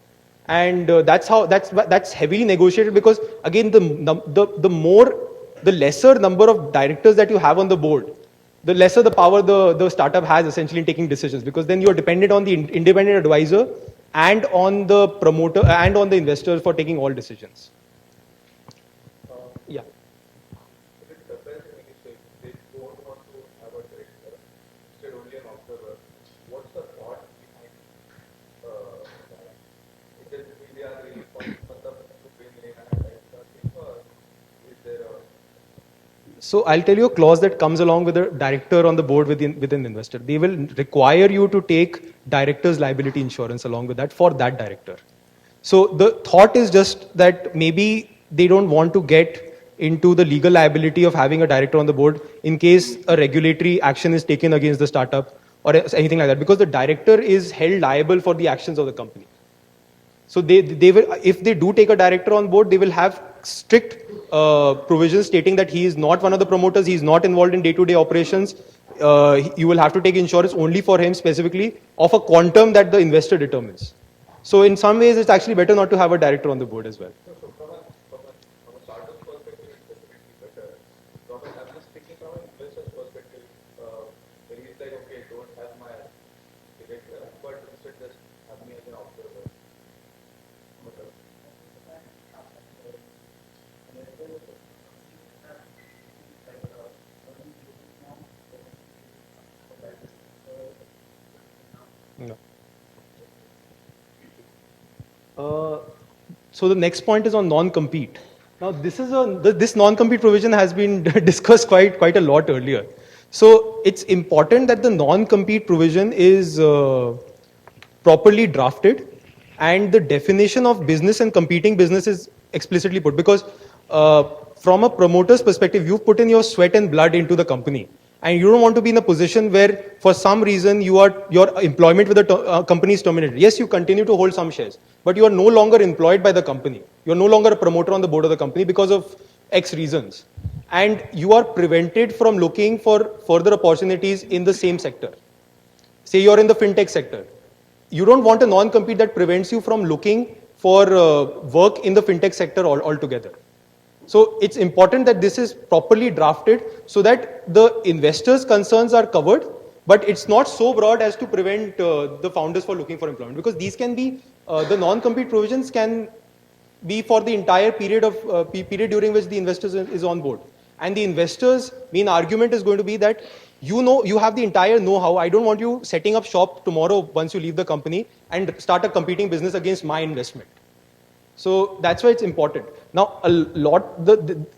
and that's heavily negotiated, because again the lesser number of directors that you have on the board, the lesser the power the startup has essentially in taking decisions, because then you're dependent on the independent advisor and on the promoter and on the investors for taking all decisions. Yeah. So I'll tell you a clause that comes along with a director on the board with an investor. They will require you to take director's liability insurance along with that for that director. So the thought is just that maybe they don't want to get into the legal liability of having a director on the board in case a regulatory action is taken against the startup or anything like that, because the director is held liable for the actions of the company. So they will, if they do take a director on board, they will have strict provisions stating that he is not one of the promoters, he is not involved in day-to-day operations. You will have to take insurance only for him specifically of a quantum that the investor determines. So in some ways, it's actually better not to have a director on the board as well. No. So the next point is on non-compete. Now this non-compete provision has been discussed quite a lot earlier. So it's important that the non-compete provision is properly drafted and the definition of business and competing business is explicitly put, because from a promoter's perspective, you've put in your sweat and blood into the company. And you don't want to be in a position where, for some reason, your employment with the company is terminated. Yes, you continue to hold some shares, but you are no longer employed by the company. You are no longer a promoter on the board of the company because of X reasons. And you are prevented from looking for further opportunities in the same sector. Say you're in the fintech sector. You don't want a non-compete that prevents you from looking for work in the fintech sector altogether. So it's important that this is properly drafted so that the investors' concerns are covered, but it's not so broad as to prevent the founders from looking for employment, because these can be, the non-compete provisions can be for the entire period of period during which the investors is on board. And the investors' main argument is going to be that you have the entire know-how. I don't want you setting up shop tomorrow once you leave the company and start a competing business against my investment. So that's why it's important. Now,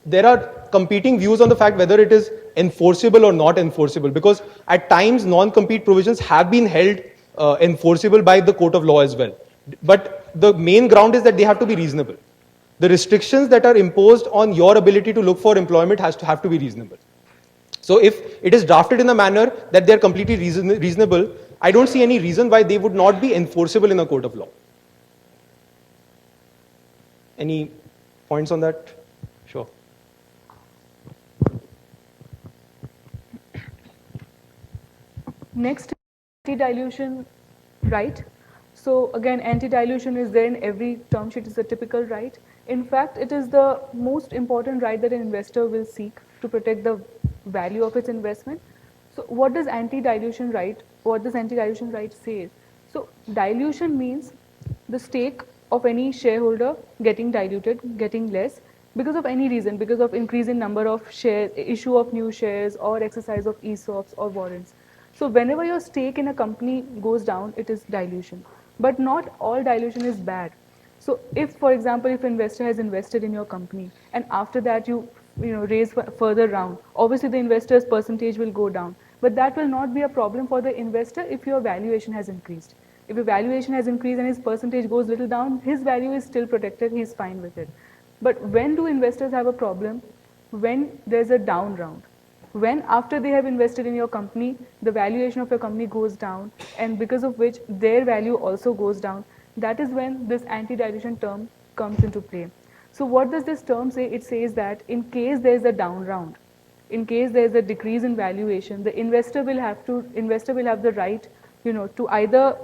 there are competing views on the fact whether it is enforceable or not enforceable, because at times non-compete provisions have been held enforceable by the court of law as well. But the main ground is that they have to be reasonable. The restrictions that are imposed on your ability to look for employment have to be reasonable. So if it is drafted in a manner that they are completely reasonable, I don't see any reason why they would not be enforceable in a court of law. Any points on that? Sure. Next, anti-dilution right. So again, anti-dilution is there in every term sheet. It's a typical right. In fact, it is the most important right that an investor will seek to protect the value of its investment. So what does anti-dilution right say? So dilution means the stake of any shareholder getting diluted, getting less, because of any reason, because of increase in number of shares, issue of new shares, or exercise of ESOPs or warrants. So whenever your stake in a company goes down, it is dilution. But not all dilution is bad. So if, for example, if investor has invested in your company and after that you raise further round, obviously the investor's percentage will go down. But that will not be a problem for the investor if your valuation has increased. If your valuation has increased and his percentage goes little down, his value is still protected, he's fine with it. But when do investors have a problem? When there's a down round. When after they have invested in your company, the valuation of your company goes down, and because of which their value also goes down, that is when this anti-dilution term comes into play. So what does this term say? It says that in case there is a down round, in case there is a decrease in valuation, the investor will have the right, to either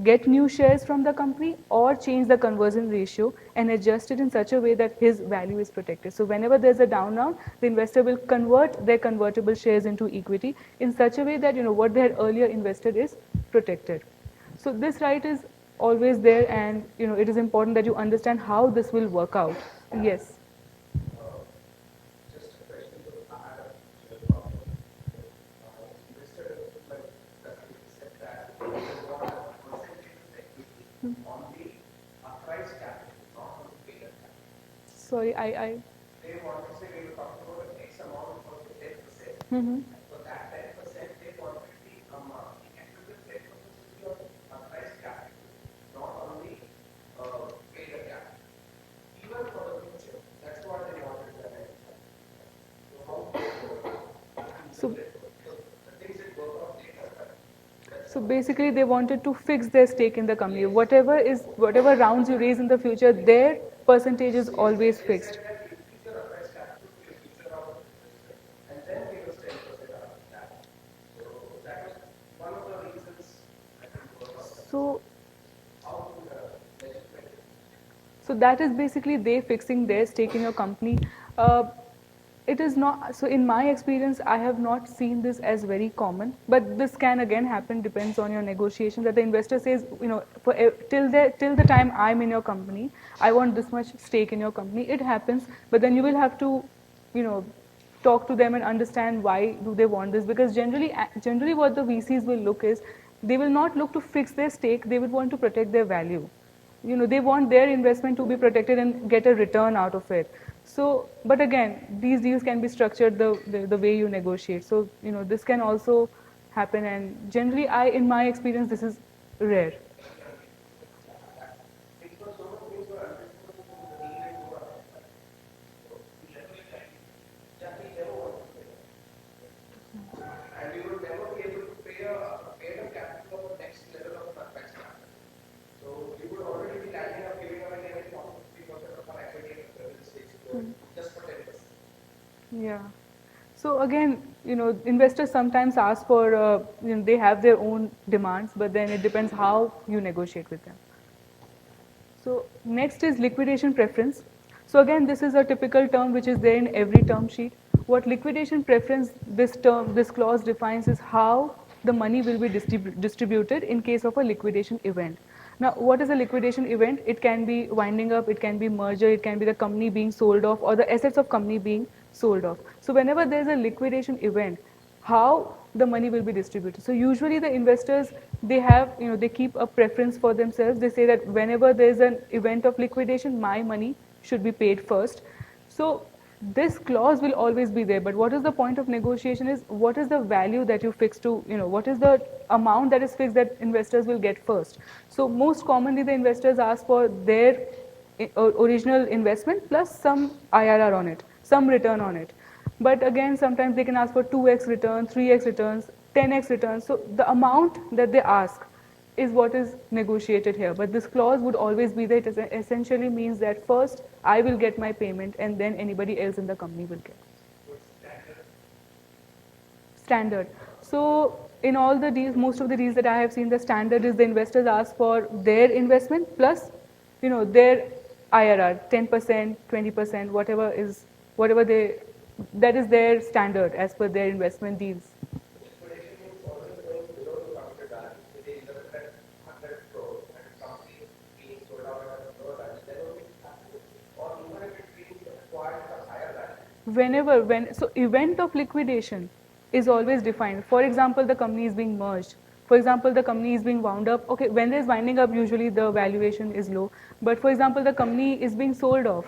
get new shares from the company or change the conversion ratio and adjust it in such a way that his value is protected. So whenever there's a down round, the investor will convert their convertible shares into equity in such a way that what they had earlier invested is protected. So this right is always there, and it is important that you understand how this will work out. Yes. Sorry, I. Mhm. So, so basically, they wanted to fix their stake in the company. Whatever rounds you raise in the future, their percentage is always fixed. So, so that is basically they fixing their stake in your company. Uh, it is not, so in my experience, I have not seen this as very common, but this can again happen, depends on your negotiation, that the investor says, till the time I'm in your company, I want this much stake in your company. It happens, but then you will have to, you know, talk to them and understand why do they want this, because generally what the VCs will look is, they will not look to fix their stake, they will want to protect their value. They want their investment to be protected and get a return out of it. So, but again, these deals can be structured the way you negotiate. So, this can also happen, and generally, in my experience, this is rare. Yeah. So again, investors sometimes ask for, they have their own demands, but then it depends how you negotiate with them. So next is liquidation preference. So again, this is a typical term which is there in every term sheet. What liquidation preference this clause defines is how the money will be distributed in case of a liquidation event. Now, what is a liquidation event? It can be winding up, it can be merger, it can be the company being sold off, or the assets of company being sold off. So whenever there is a liquidation event, how the money will be distributed. So usually the investors, they keep a preference for themselves. They say that whenever there is an event of liquidation, my money should be paid first. So this clause will always be there, but what is the point of negotiation is, what is the value that you fix to, what is the amount that is fixed that investors will get first. So most commonly the investors ask for their original investment plus some IRR on it, some return on it. But again, sometimes they can ask for 2x return, 3x returns, 10x returns. So the amount that they ask is what is negotiated here. But this clause would always be there. It essentially means that first I will get my payment and then anybody else in the company will get. Standard. So in all the deals, most of the deals that I have seen, the standard is the investors ask for their investment plus, their IRR, 10%, 20%, whatever that is their standard as per their investment deals. So event of liquidation is always defined. For example, the company is being merged. For example, the company is being wound up. Okay, when there's winding up, usually the valuation is low. But for example, the company is being sold off.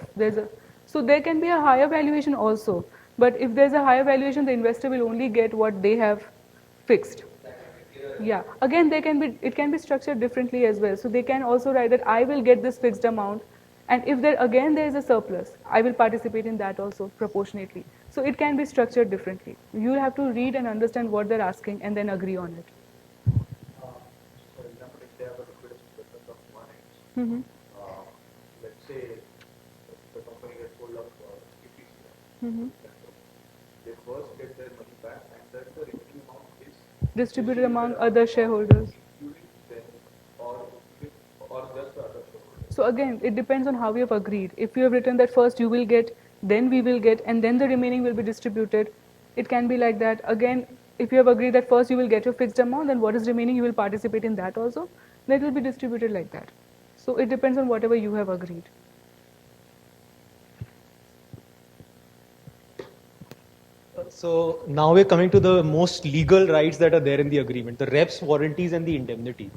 So there can be a higher valuation also. But if there's a higher valuation, the investor will only get what they have fixed. Yeah. Again, it can be structured differently as well. So they can also write that I will get this fixed amount, and if there is a surplus, I will participate in that also proportionately. So it can be structured differently. You have to read and understand what they're asking and then agree on it. For example, if they have a liquidation surplus of 1x, Mm-hmm. let's say the company gets hold of EPCL, Mm-hmm. they first get their money back and then the remaining amount is Distributed among other shareholders. including them or or just the other shareholders. So again, it depends on how you have agreed. If you have written that first you will get, then we will get, and then the remaining will be distributed, it can be like that. Again, if you have agreed that first you will get your fixed amount, then what is remaining you will participate in that also, then it will be distributed like that. So it depends on whatever you have agreed. So now we're coming to the most legal rights that are there in the agreement, the reps, warranties, and the indemnity.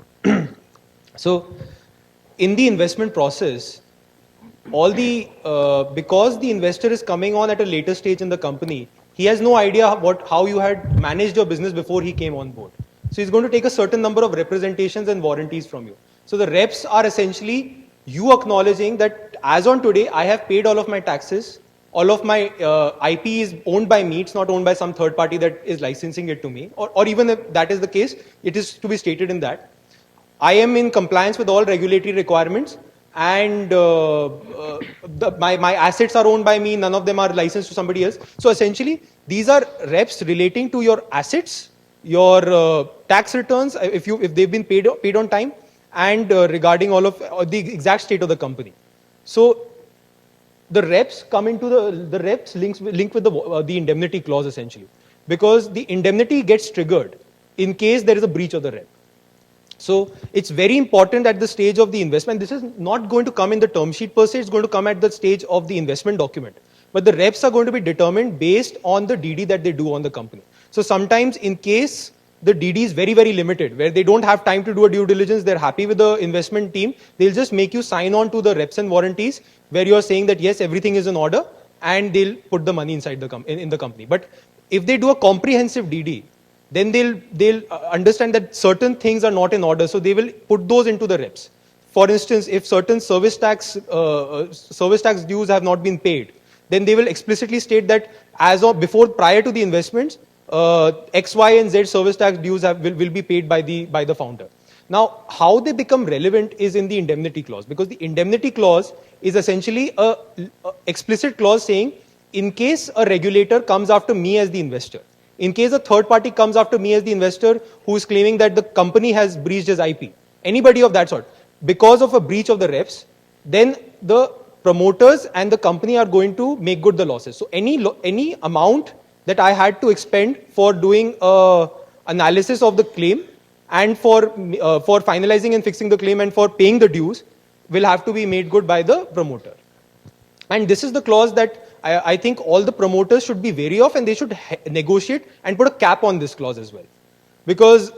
So in the investment process, because the investor is coming on at a later stage in the company, he has no idea how you had managed your business before he came on board. So he's going to take a certain number of representations and warranties from you. So the reps are essentially you acknowledging that as on today, I have paid all of my taxes, all of my IP is owned by me, it's not owned by some third party that is licensing it to me, or even if that is the case, it is to be stated in that. I am in compliance with all regulatory requirements, and my assets are owned by me, none of them are licensed to somebody else. So essentially, these are reps relating to your assets, your tax returns, if they've been paid on time, and regarding all of the exact state of the company. So the reps come into the reps link with the indemnity clause essentially, because the indemnity gets triggered in case there is a breach of the rep. So it's very important at the stage of the investment. This is not going to come in the term sheet per se, it's going to come at the stage of the investment document. But the reps are going to be determined based on the DD that they do on the company. So sometimes in case the DD is very, very limited, where they don't have time to do a due diligence, they're happy with the investment team, they'll just make you sign on to the reps and warranties where you're saying that yes, everything is in order, and they'll put the money inside in the company. But if they do a comprehensive DD, then they'll understand that certain things are not in order, so they will put those into the reps. For instance, if certain service tax dues have not been paid, then they will explicitly state that prior to the investments, X, Y, and Z service tax dues will be paid by the founder. Now, how they become relevant is in the indemnity clause, because the indemnity clause is essentially a explicit clause saying, in case a regulator comes after me as the investor, in case a third party comes after me as the investor who is claiming that the company has breached his IP, anybody of that sort, because of a breach of the reps, then the promoters and the company are going to make good the losses. So any amount that I had to expend for doing analysis of the claim and for finalizing and fixing the claim and for paying the dues will have to be made good by the promoter. And this is the clause that I think all the promoters should be wary of, and they should negotiate and put a cap on this clause as well. Because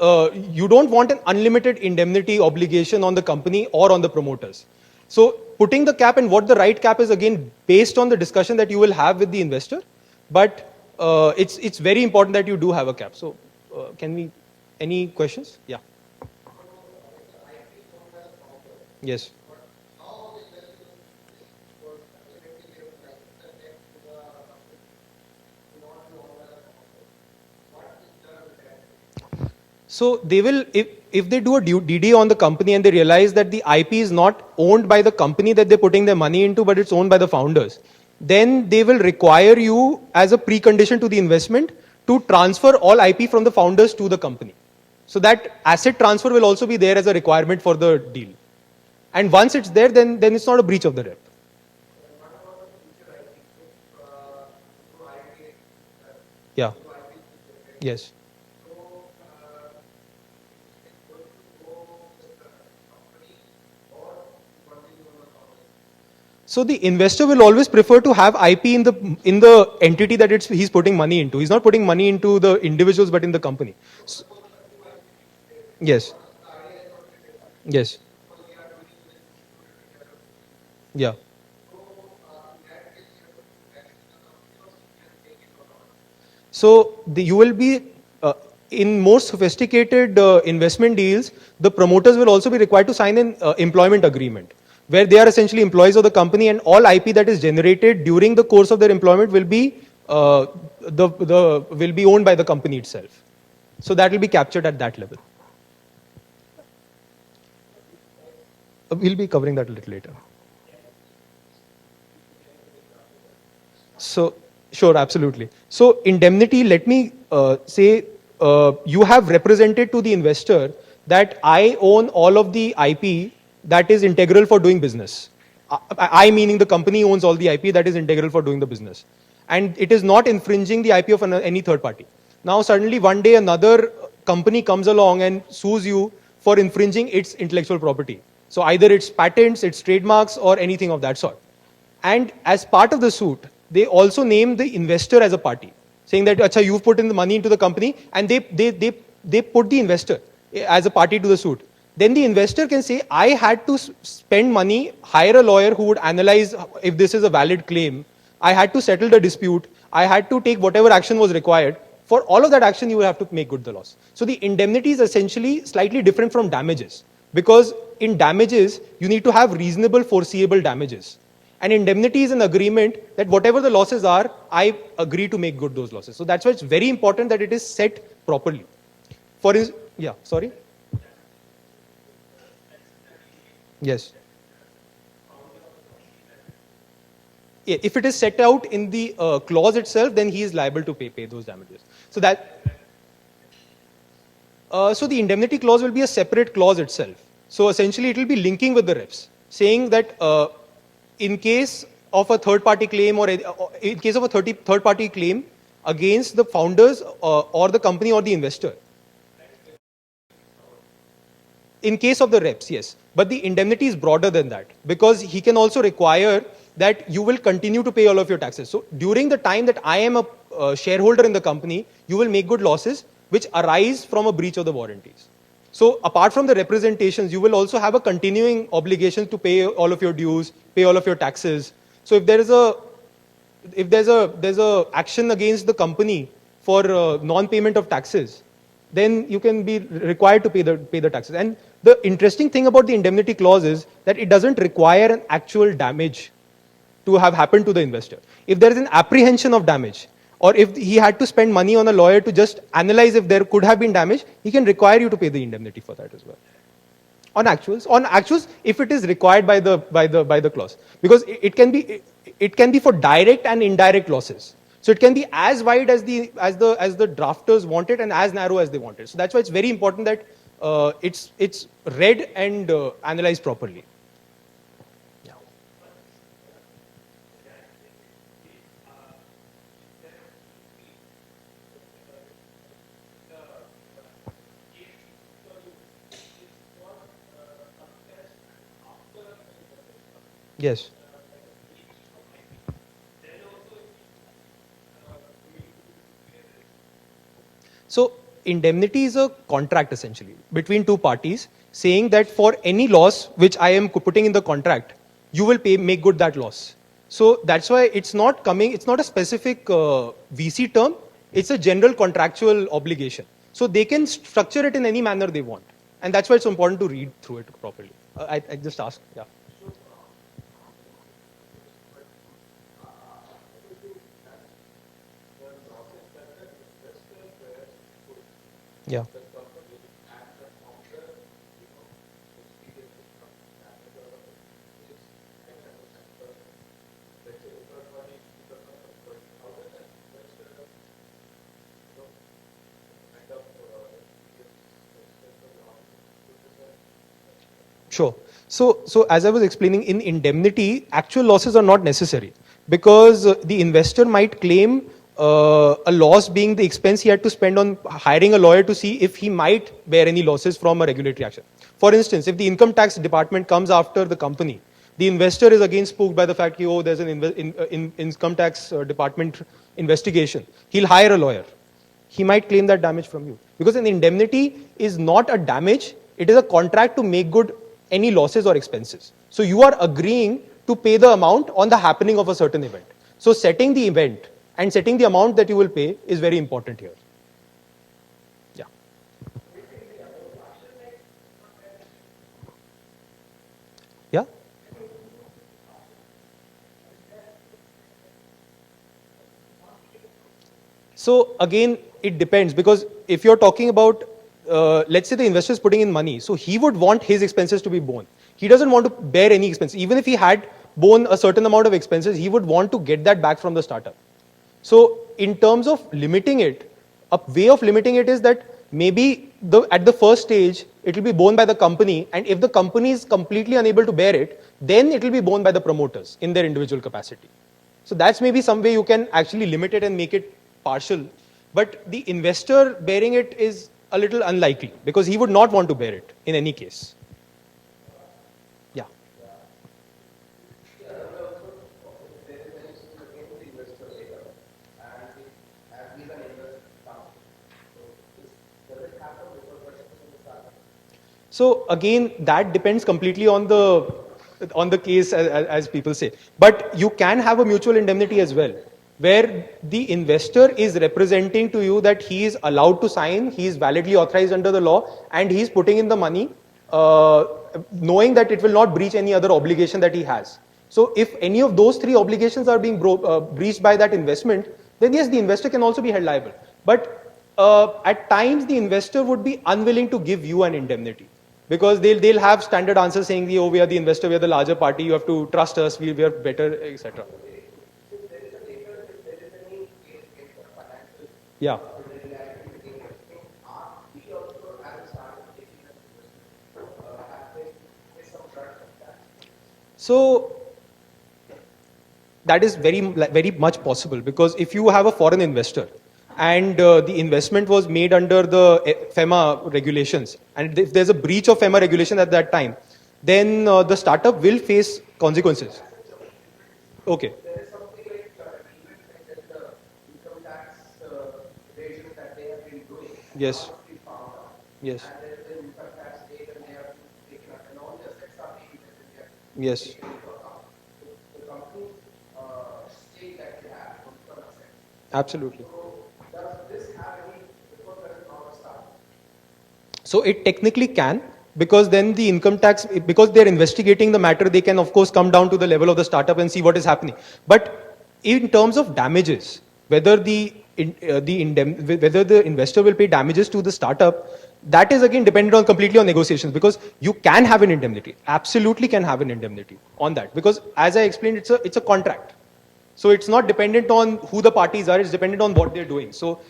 you don't want an unlimited indemnity obligation on the company or on the promoters. So putting the cap, and what the right cap is, again, based on the discussion that you will have with the investor. But it's very important that you do have a cap. So any questions? Yeah. Yes. So they will, if they do a DD on the company and they realize that the IP is not owned by the company that they're putting their money into, but it's owned by the founders, then they will require you as a precondition to the investment to transfer all IP from the founders to the company. So that asset transfer will also be there as a requirement for the deal. And once it's there, then it's not a breach of the rep. Yeah. Yes. So the investor will always prefer to have IP in the entity that he's putting money into. He's not putting money into the individuals, but in the company. So, yes. Yes. Yeah. So you will be in more sophisticated investment deals, the promoters will also be required to sign an employment agreement, where they are essentially employees of the company, and all IP that is generated during the course of their employment will be will be owned by the company itself. So that will be captured at that level. We'll be covering that a little later. So, sure, absolutely. So, indemnity, let me say, you have represented to the investor that I own all of the IP that is integral for doing business. I meaning the company owns all the IP that is integral for doing the business. And it is not infringing the IP of any third party. Now, suddenly one day another company comes along and sues you for infringing its intellectual property. So either its patents, its trademarks, or anything of that sort. And as part of the suit, they also name the investor as a party, saying that, Acha, you've put in the money into the company, and they put the investor as a party to the suit. Then the investor can say, I had to spend money, hire a lawyer who would analyze if this is a valid claim. I had to settle the dispute. I had to take whatever action was required. For all of that action, you will have to make good the loss. So the indemnity is essentially slightly different from damages, because in damages, you need to have reasonable foreseeable damages. And indemnity is an agreement that whatever the losses are, I agree to make good those losses. So that's why it's very important that it is set properly. For his, yeah, sorry? Yes. Yeah, if it is set out in the clause itself, then he is liable to pay those damages. So that, so the indemnity clause will be a separate clause itself. So essentially, it will be linking with the refs, saying that in case of a third-party claim, or in case of a third-party claim against the founders or the company or the investor. In case of the reps, yes. But the indemnity is broader than that, because he can also require that you will continue to pay all of your taxes. So during the time that I am a shareholder in the company, you will make good losses which arise from a breach of the warranties. So apart from the representations, you will also have a continuing obligation to pay all of your dues, pay all of your taxes. So if there's a action against the company for non-payment of taxes, then you can be required to pay the taxes. And the interesting thing about the indemnity clause is that it doesn't require an actual damage to have happened to the investor. If there is an apprehension of damage, or if he had to spend money on a lawyer to just analyze if there could have been damage, he can require you to pay the indemnity for that as well. On actuals, if it is required by the clause, because it can be for direct and indirect losses. So it can be as wide as the drafters want it, and as narrow as they want it. So that's why it's very important that it's read and analyzed properly. Yeah. Yes. So indemnity is a contract essentially between two parties, saying that for any loss which I am putting in the contract, you will make good that loss. So that's why it's not a specific VC term, it's a general contractual obligation. So they can structure it in any manner they want. And that's why it's important to read through it properly. I just asked, yeah. Yeah. Sure. So as I was explaining, in indemnity, actual losses are not necessary, because the investor might claim a loss being the expense he had to spend on hiring a lawyer to see if he might bear any losses from a regulatory action. For instance, if the income tax department comes after the company, the investor is again spooked by the fact that, oh, there's an income tax department investigation. He'll hire a lawyer. He might claim that damage from you. Because an indemnity is not a damage, it is a contract to make good any losses or expenses. So you are agreeing to pay the amount on the happening of a certain event. So setting the event and setting the amount that you will pay is very important here. Yeah. So again, it depends, because if you're talking about, let's say the investor is putting in money, so he would want his expenses to be borne. He doesn't want to bear any expenses. Even if he had borne a certain amount of expenses, he would want to get that back from the startup. So in terms of limiting it, a way of limiting it is that maybe at the first stage, it will be borne by the company, and if the company is completely unable to bear it, then it will be borne by the promoters in their individual capacity. So that's maybe some way you can actually limit it and make it partial. But the investor bearing it is a little unlikely, because he would not want to bear it in any case. Yeah. So again, that depends completely on the case, as people say. But you can have a mutual indemnity as well, where the investor is representing to you that he is allowed to sign, he is validly authorized under the law, and he is putting in the money, knowing that it will not breach any other obligation that he has. So if any of those three obligations are being breached by that investment, then yes, the investor can also be held liable. But at times, the investor would be unwilling to give you an indemnity, because they'll have standard answers saying, oh, we are the investor, we are the larger party, you have to trust us, we are better, etc. Yeah. So that is very much possible, because if you have a foreign investor and the investment was made under the FEMA regulations, and if there's a breach of FEMA regulation at that time, then the startup will face consequences. Okay. Yes. Yes. Yes. Absolutely. So it technically can, because then the income tax, because they're investigating the matter, they can of course come down to the level of the startup and see what is happening. But in terms of damages, whether whether the investor will pay damages to the startup, that is again dependent on completely on negotiations, because you can have an indemnity, absolutely can have an indemnity on that, because as I explained, it's a contract. So it's not dependent on who the parties are, it's dependent on what they're doing. So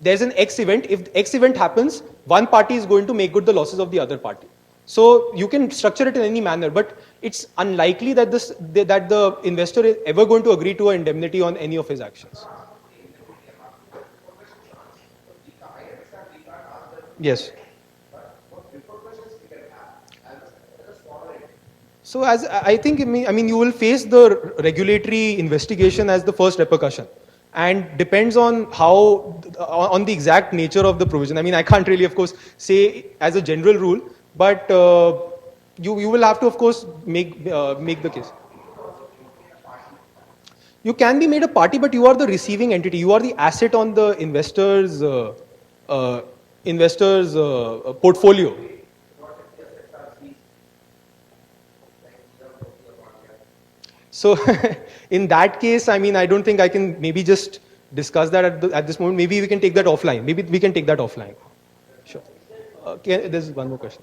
there's an X event. If X event happens, one party is going to make good the losses of the other party. So you can structure it in any manner, but it's unlikely that the investor is ever going to agree to an indemnity on any of his actions. Yes. So as I think, I mean, you will face the regulatory investigation as the first repercussion, and depends on how, on the exact nature of the provision. I mean, I can't really, of course, say as a general rule, but you will have to, of course, make the case. You can be made a party, but you are the receiving entity. You are the asset on the uh, investor's portfolio. So in that case, I mean, I don't think I can maybe just discuss that at this moment. Maybe we can take that offline. Maybe we can take that offline. Sure. Okay, there's one more question.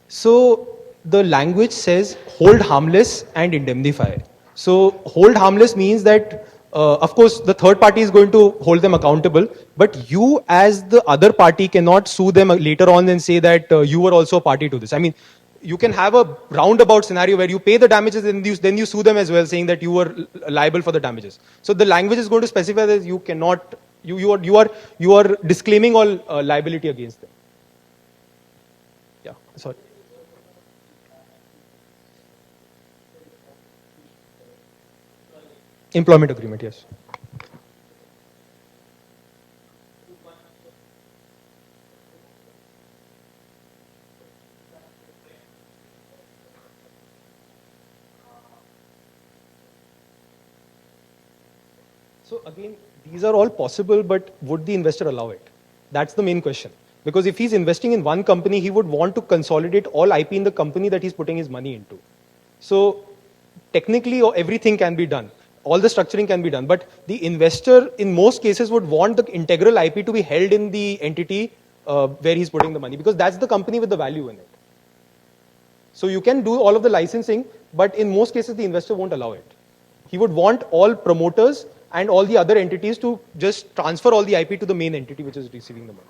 So the language says hold harmless and indemnify. So hold harmless means that, of course, the third party is going to hold them accountable, but you as the other party cannot sue them later on and say that you were also a party to this. I mean, you can have a roundabout scenario where you pay the damages and then you sue them as well, saying that you were liable for the damages. So the language is going to specify that you cannot, you are disclaiming all liability against them. Yeah, sorry. Employment agreement, yes. So again, these are all possible, but would the investor allow it? That's the main question. Because if he's investing in one company, he would want to consolidate all IP in the company that he's putting his money into. So technically, everything can be done. All the structuring can be done. But the investor, in most cases, would want the integral IP to be held in the entity where he's putting the money, because that's the company with the value in it. So you can do all of the licensing, but in most cases, the investor won't allow it. He would want all promoters and all the other entities to just transfer all the IP to the main entity which is receiving the money.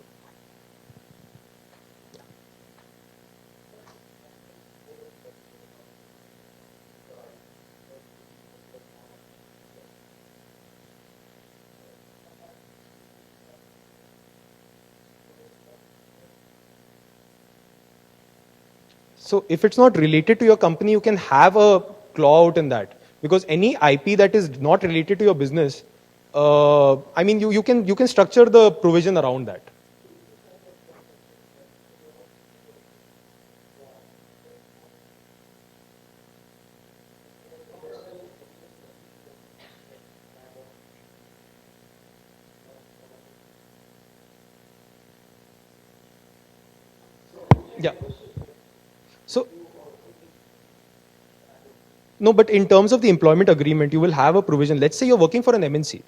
So if it's not related to your company, you can have a claw out in that, because any IP that is not related to your business, I mean, you can structure the provision around that. Yeah. So, no, but in terms of the employment agreement, you will have a provision. Let's say you're working for an MNC.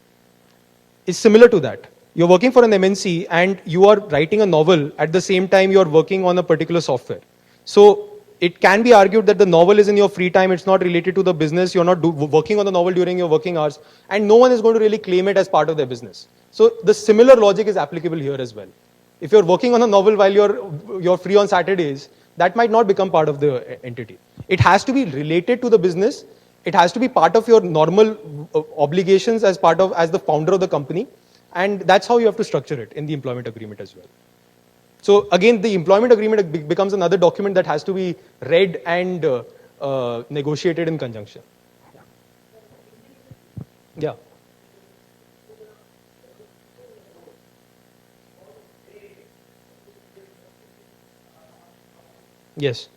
It's similar to that. You're working for an MNC and you are writing a novel at the same time you're working on a particular software. So it can be argued that the novel is in your free time, it's not related to the business, you're not working on the novel during your working hours, and no one is going to really claim it as part of their business. So the similar logic is applicable here as well. If you're working on a novel while you're free on Saturdays, that might not become part of the entity. It has to be related to the business. It has to be part of your normal obligations as the founder of the company, and that's how you have to structure it in the employment agreement as well. So again, the employment agreement becomes another document that has to be read and negotiated in conjunction. Yeah. Yes.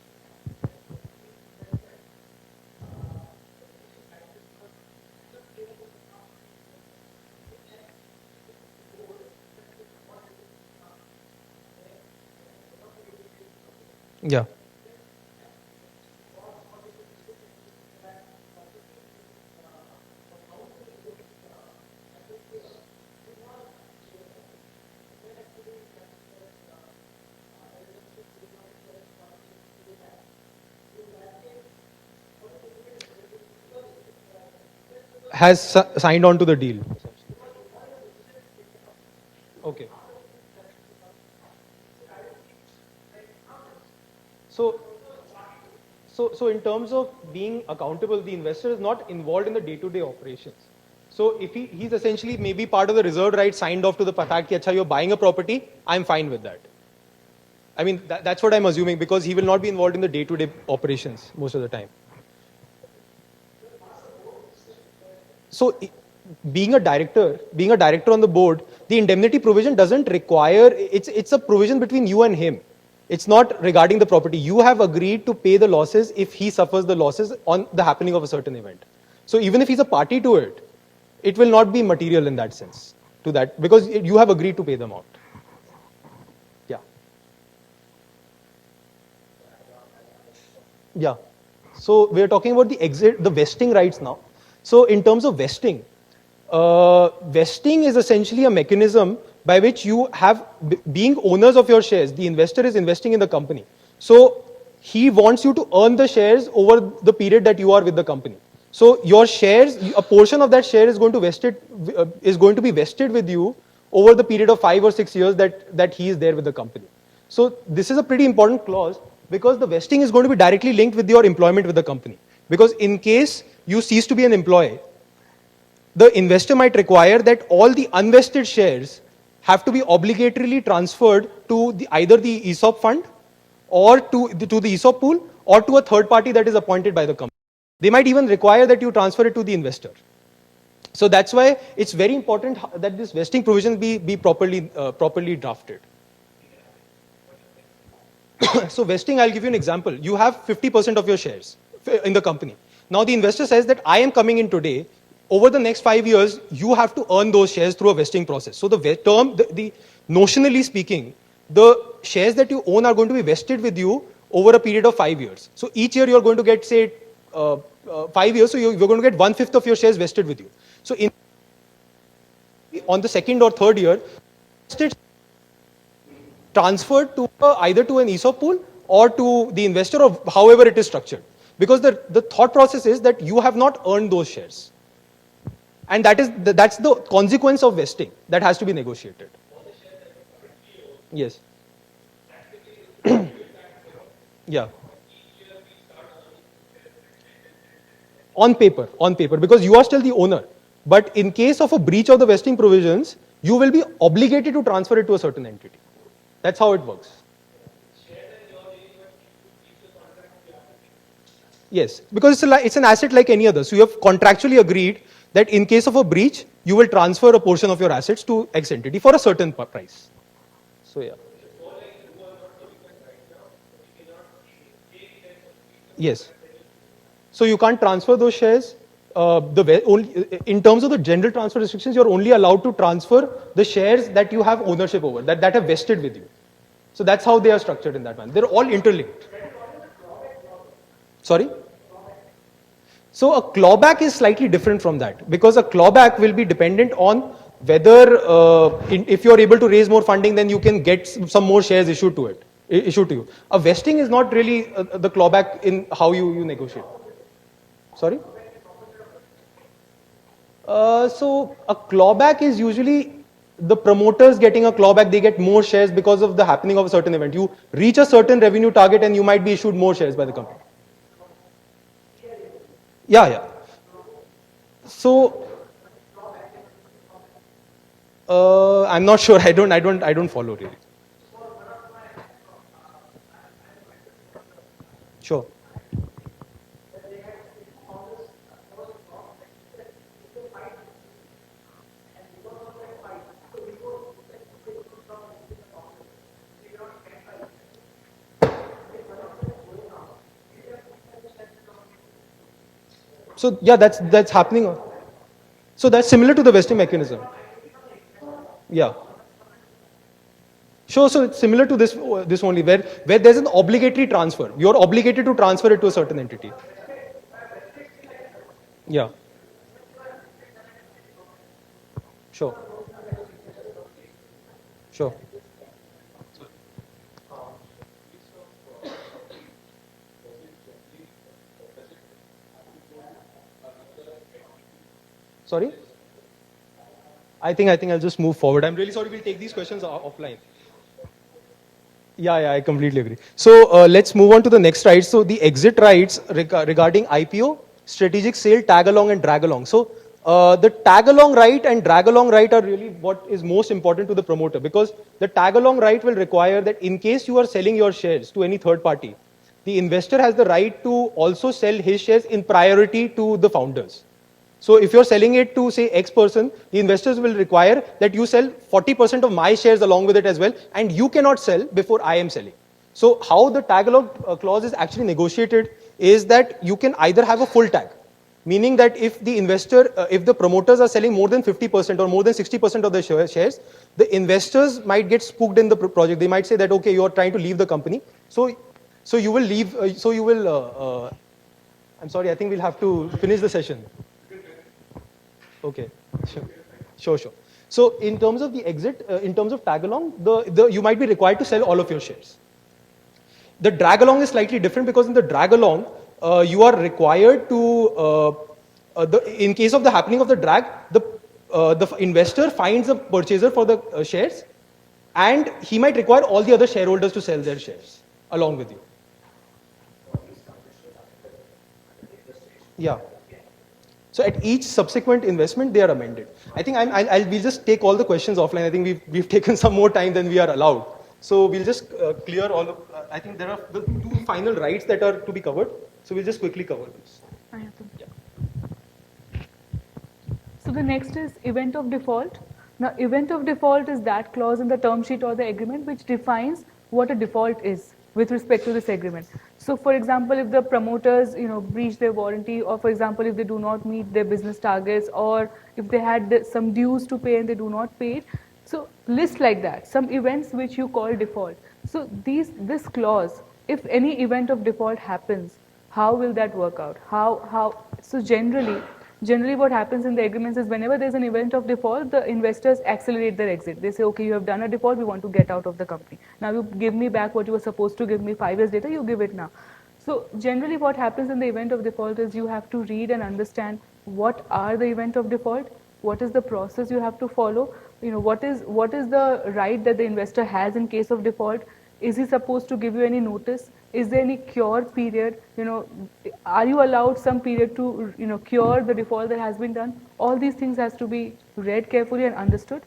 Yeah. Has signed on to the deal. Okay. So in terms of being accountable, the investor is not involved in the day-to-day operations. So if he's essentially maybe part of the reserved right signed off to the fact that you're buying a property, I'm fine with that. I mean, that's what I'm assuming, because he will not be involved in the day-to-day operations most of the time. So being a director on the board, the indemnity provision doesn't require, it's a provision between you and him. It's not regarding the property. You have agreed to pay the losses if he suffers the losses on the happening of a certain event. So even if he's a party to it, it will not be material in that sense to that, because you have agreed to pay them out. Yeah. Yeah. So we're talking about the vesting rights now. So in terms of vesting, vesting is essentially a mechanism by which you have, being owners of your shares, the investor is investing in the company. So he wants you to earn the shares over the period that you are with the company. So your shares, a portion of that share is going to be vested with you over the period of 5 or 6 years that he is there with the company. So this is a pretty important clause, because the vesting is going to be directly linked with your employment with the company. Because in case you cease to be an employee, the investor might require that all the unvested shares have to be obligatorily transferred to either the ESOP fund or to the ESOP pool or to a third party that is appointed by the company. They might even require that you transfer it to the investor. So that's why it's very important that this vesting provision be properly drafted. So vesting, I'll give you an example. You have 50% of your shares in the company. Now the investor says that I am coming in today. Over the next 5 years, you have to earn those shares through a vesting process. So the term, notionally speaking, the shares that you own are going to be vested with you over a period of 5 years. So each year you're going to get, say, 5 years, so you're going to get 1/5 of your shares vested with you. So on the second or third year, it's transferred to either to an ESOP pool or to the investor, or however it is structured. Because the thought process is that you have not earned those shares. And that's the consequence of vesting that has to be negotiated. Yes. Yeah. On paper, because you are still the owner. But in case of a breach of the vesting provisions, you will be obligated to transfer it to a certain entity. That's how it works. Yes, because it's an asset like any other. So you have contractually agreed that in case of a breach, you will transfer a portion of your assets to X entity for a certain price. So yeah. Yes. So you can't transfer those shares. In terms of the general transfer restrictions, you're only allowed to transfer the shares that you have ownership over, that have vested with you. So that's how they are structured in that manner. They're all interlinked. Sorry? So a clawback is slightly different from that, because a clawback will be dependent on whether if you're able to raise more funding, then you can get some more shares issued to you. A vesting is not really the clawback in how you negotiate. Sorry? So a clawback is usually the promoters getting a clawback. They get more shares because of the happening of a certain event. You reach a certain revenue target and you might be issued more shares by the company. Yeah. So I'm not sure. I don't follow really. Sure. So yeah, that's happening. So that's similar to the vesting mechanism. Yeah. Sure. So it's similar to this only, where there's an obligatory transfer. You're obligated to transfer it to a certain entity. Yeah. Sure. Sure. Sorry? I think I'll just move forward. I'm really sorry. We'll take these questions offline. Yeah, I completely agree. So let's move on to the next slide. So the exit rights regarding IPO, strategic sale, tag along, and drag along. So the tag along right and drag along right are really what is most important to the promoter, because the tag along right will require that in case you are selling your shares to any third party, the investor has the right to also sell his shares in priority to the founders. So if you're selling it to, say, X person, the investors will require that you sell 40% of my shares along with it as well, and you cannot sell before I am selling. So how the tag along clause is actually negotiated is that you can either have a full tag, meaning that if the investor, if the promoters are selling more than 50% or more than 60% of the shares, the investors might get spooked in the project. They might say that, okay, you're trying to leave the company. So you will leave, I'm sorry, I think we'll have to finish the session. Okay, sure. So in terms of the exit, in terms of tag along, you might be required to sell all of your shares. The drag along is slightly different, because in the drag along, you are required to, in case of the happening of the drag, the investor finds a purchaser for the shares, and he might require all the other shareholders to sell their shares along with you. Yeah. So at each subsequent investment, they are amended. I think we'll just take all the questions offline. I think we've taken some more time than we are allowed. So we'll just clear all of, I think there are the two final rights that are to be covered. So we'll just quickly cover this. Yeah. So the next is event of default. Now, event of default is that clause in the term sheet or the agreement which defines what a default is with respect to this agreement. So, for example, if the promoters, breach their warranty, or for example, if they do not meet their business targets, or if they had some dues to pay and they do not pay it, So list like that, some events which you call default. So this clause, if any event of default happens, how will that work out? So generally what happens in the agreements is whenever there's an event of default, the investors accelerate their exit. They say, okay, you have done a default, we want to get out of the company. Now you give me back what you were supposed to give me 5 years later, you give it now. So generally what happens in the event of default is you have to read and understand what are the event of default, what is the process you have to follow, what is the right that the investor has in case of default, is he supposed to give you any notice, is there any cure period, are you allowed some period to cure the default that has been done. All these things has to be read carefully and understood.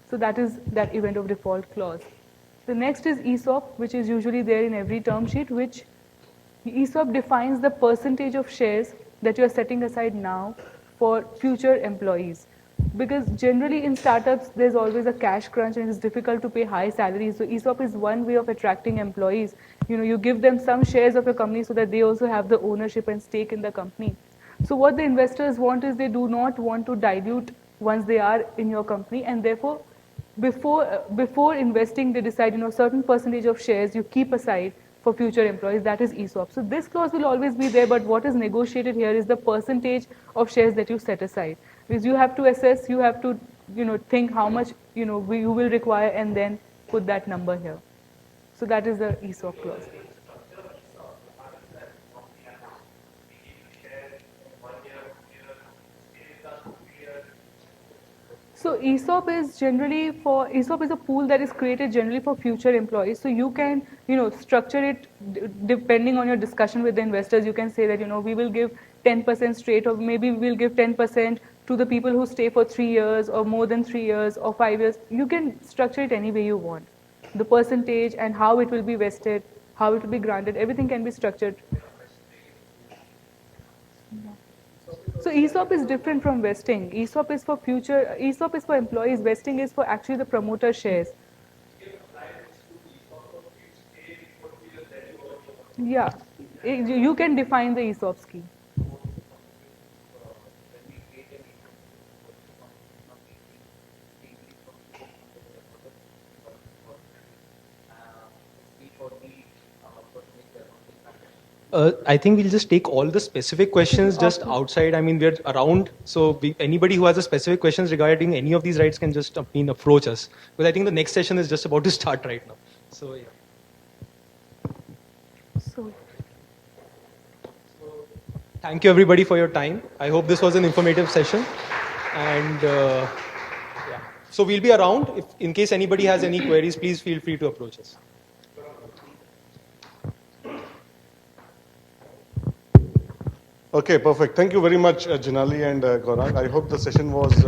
So that is that event of default clause. The next is ESOP, which is usually there in every term sheet, which ESOP defines the percentage of shares that you are setting aside now for future employees. Because generally in startups, there's always a cash crunch and it's difficult to pay high salaries. So ESOP is one way of attracting employees. You give them some shares of your company so that they also have the ownership and stake in the company. So what the investors want is they do not want to dilute once they are in your company, and therefore before investing, they decide certain percentage of shares you keep aside for future employees. That is ESOP. So this clause will always be there, but what is negotiated here is the percentage of shares that you set aside. Because you have to assess, you have to think how much you will require, and then put that number here. So that is the ESOP clause. So ESOP is ESOP is a pool that is created generally for future employees. So you can, structure it depending on your discussion with the investors. You can say that, we will give 10% straight, or maybe we will give 10% to the people who stay for 3 years or more than 3 years or 5 years. You can structure it any way you want. The percentage and how it will be vested, how it will be granted, everything can be structured. So ESOP is different from vesting. ESOP is for future. ESOP is for employees. Vesting is for actually the promoter shares. Yeah, you can define the ESOP scheme. I think we'll just take all the specific questions just outside. I mean, we're around, so anybody who has a specific questions regarding any of these rights can just approach us. Because I think the next session is just about to start right now. So yeah. So Thank you everybody for your time. I hope this was an informative session. And yeah. So we'll be around. If in case anybody has any queries, please feel free to approach us. Okay, perfect. Thank you very much, Jinali and Gaurang. I hope the session was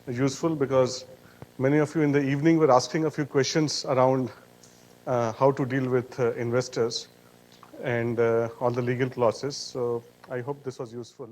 useful, because many of you in the evening were asking a few questions around how to deal with investors and all the legal clauses. So I hope this was useful.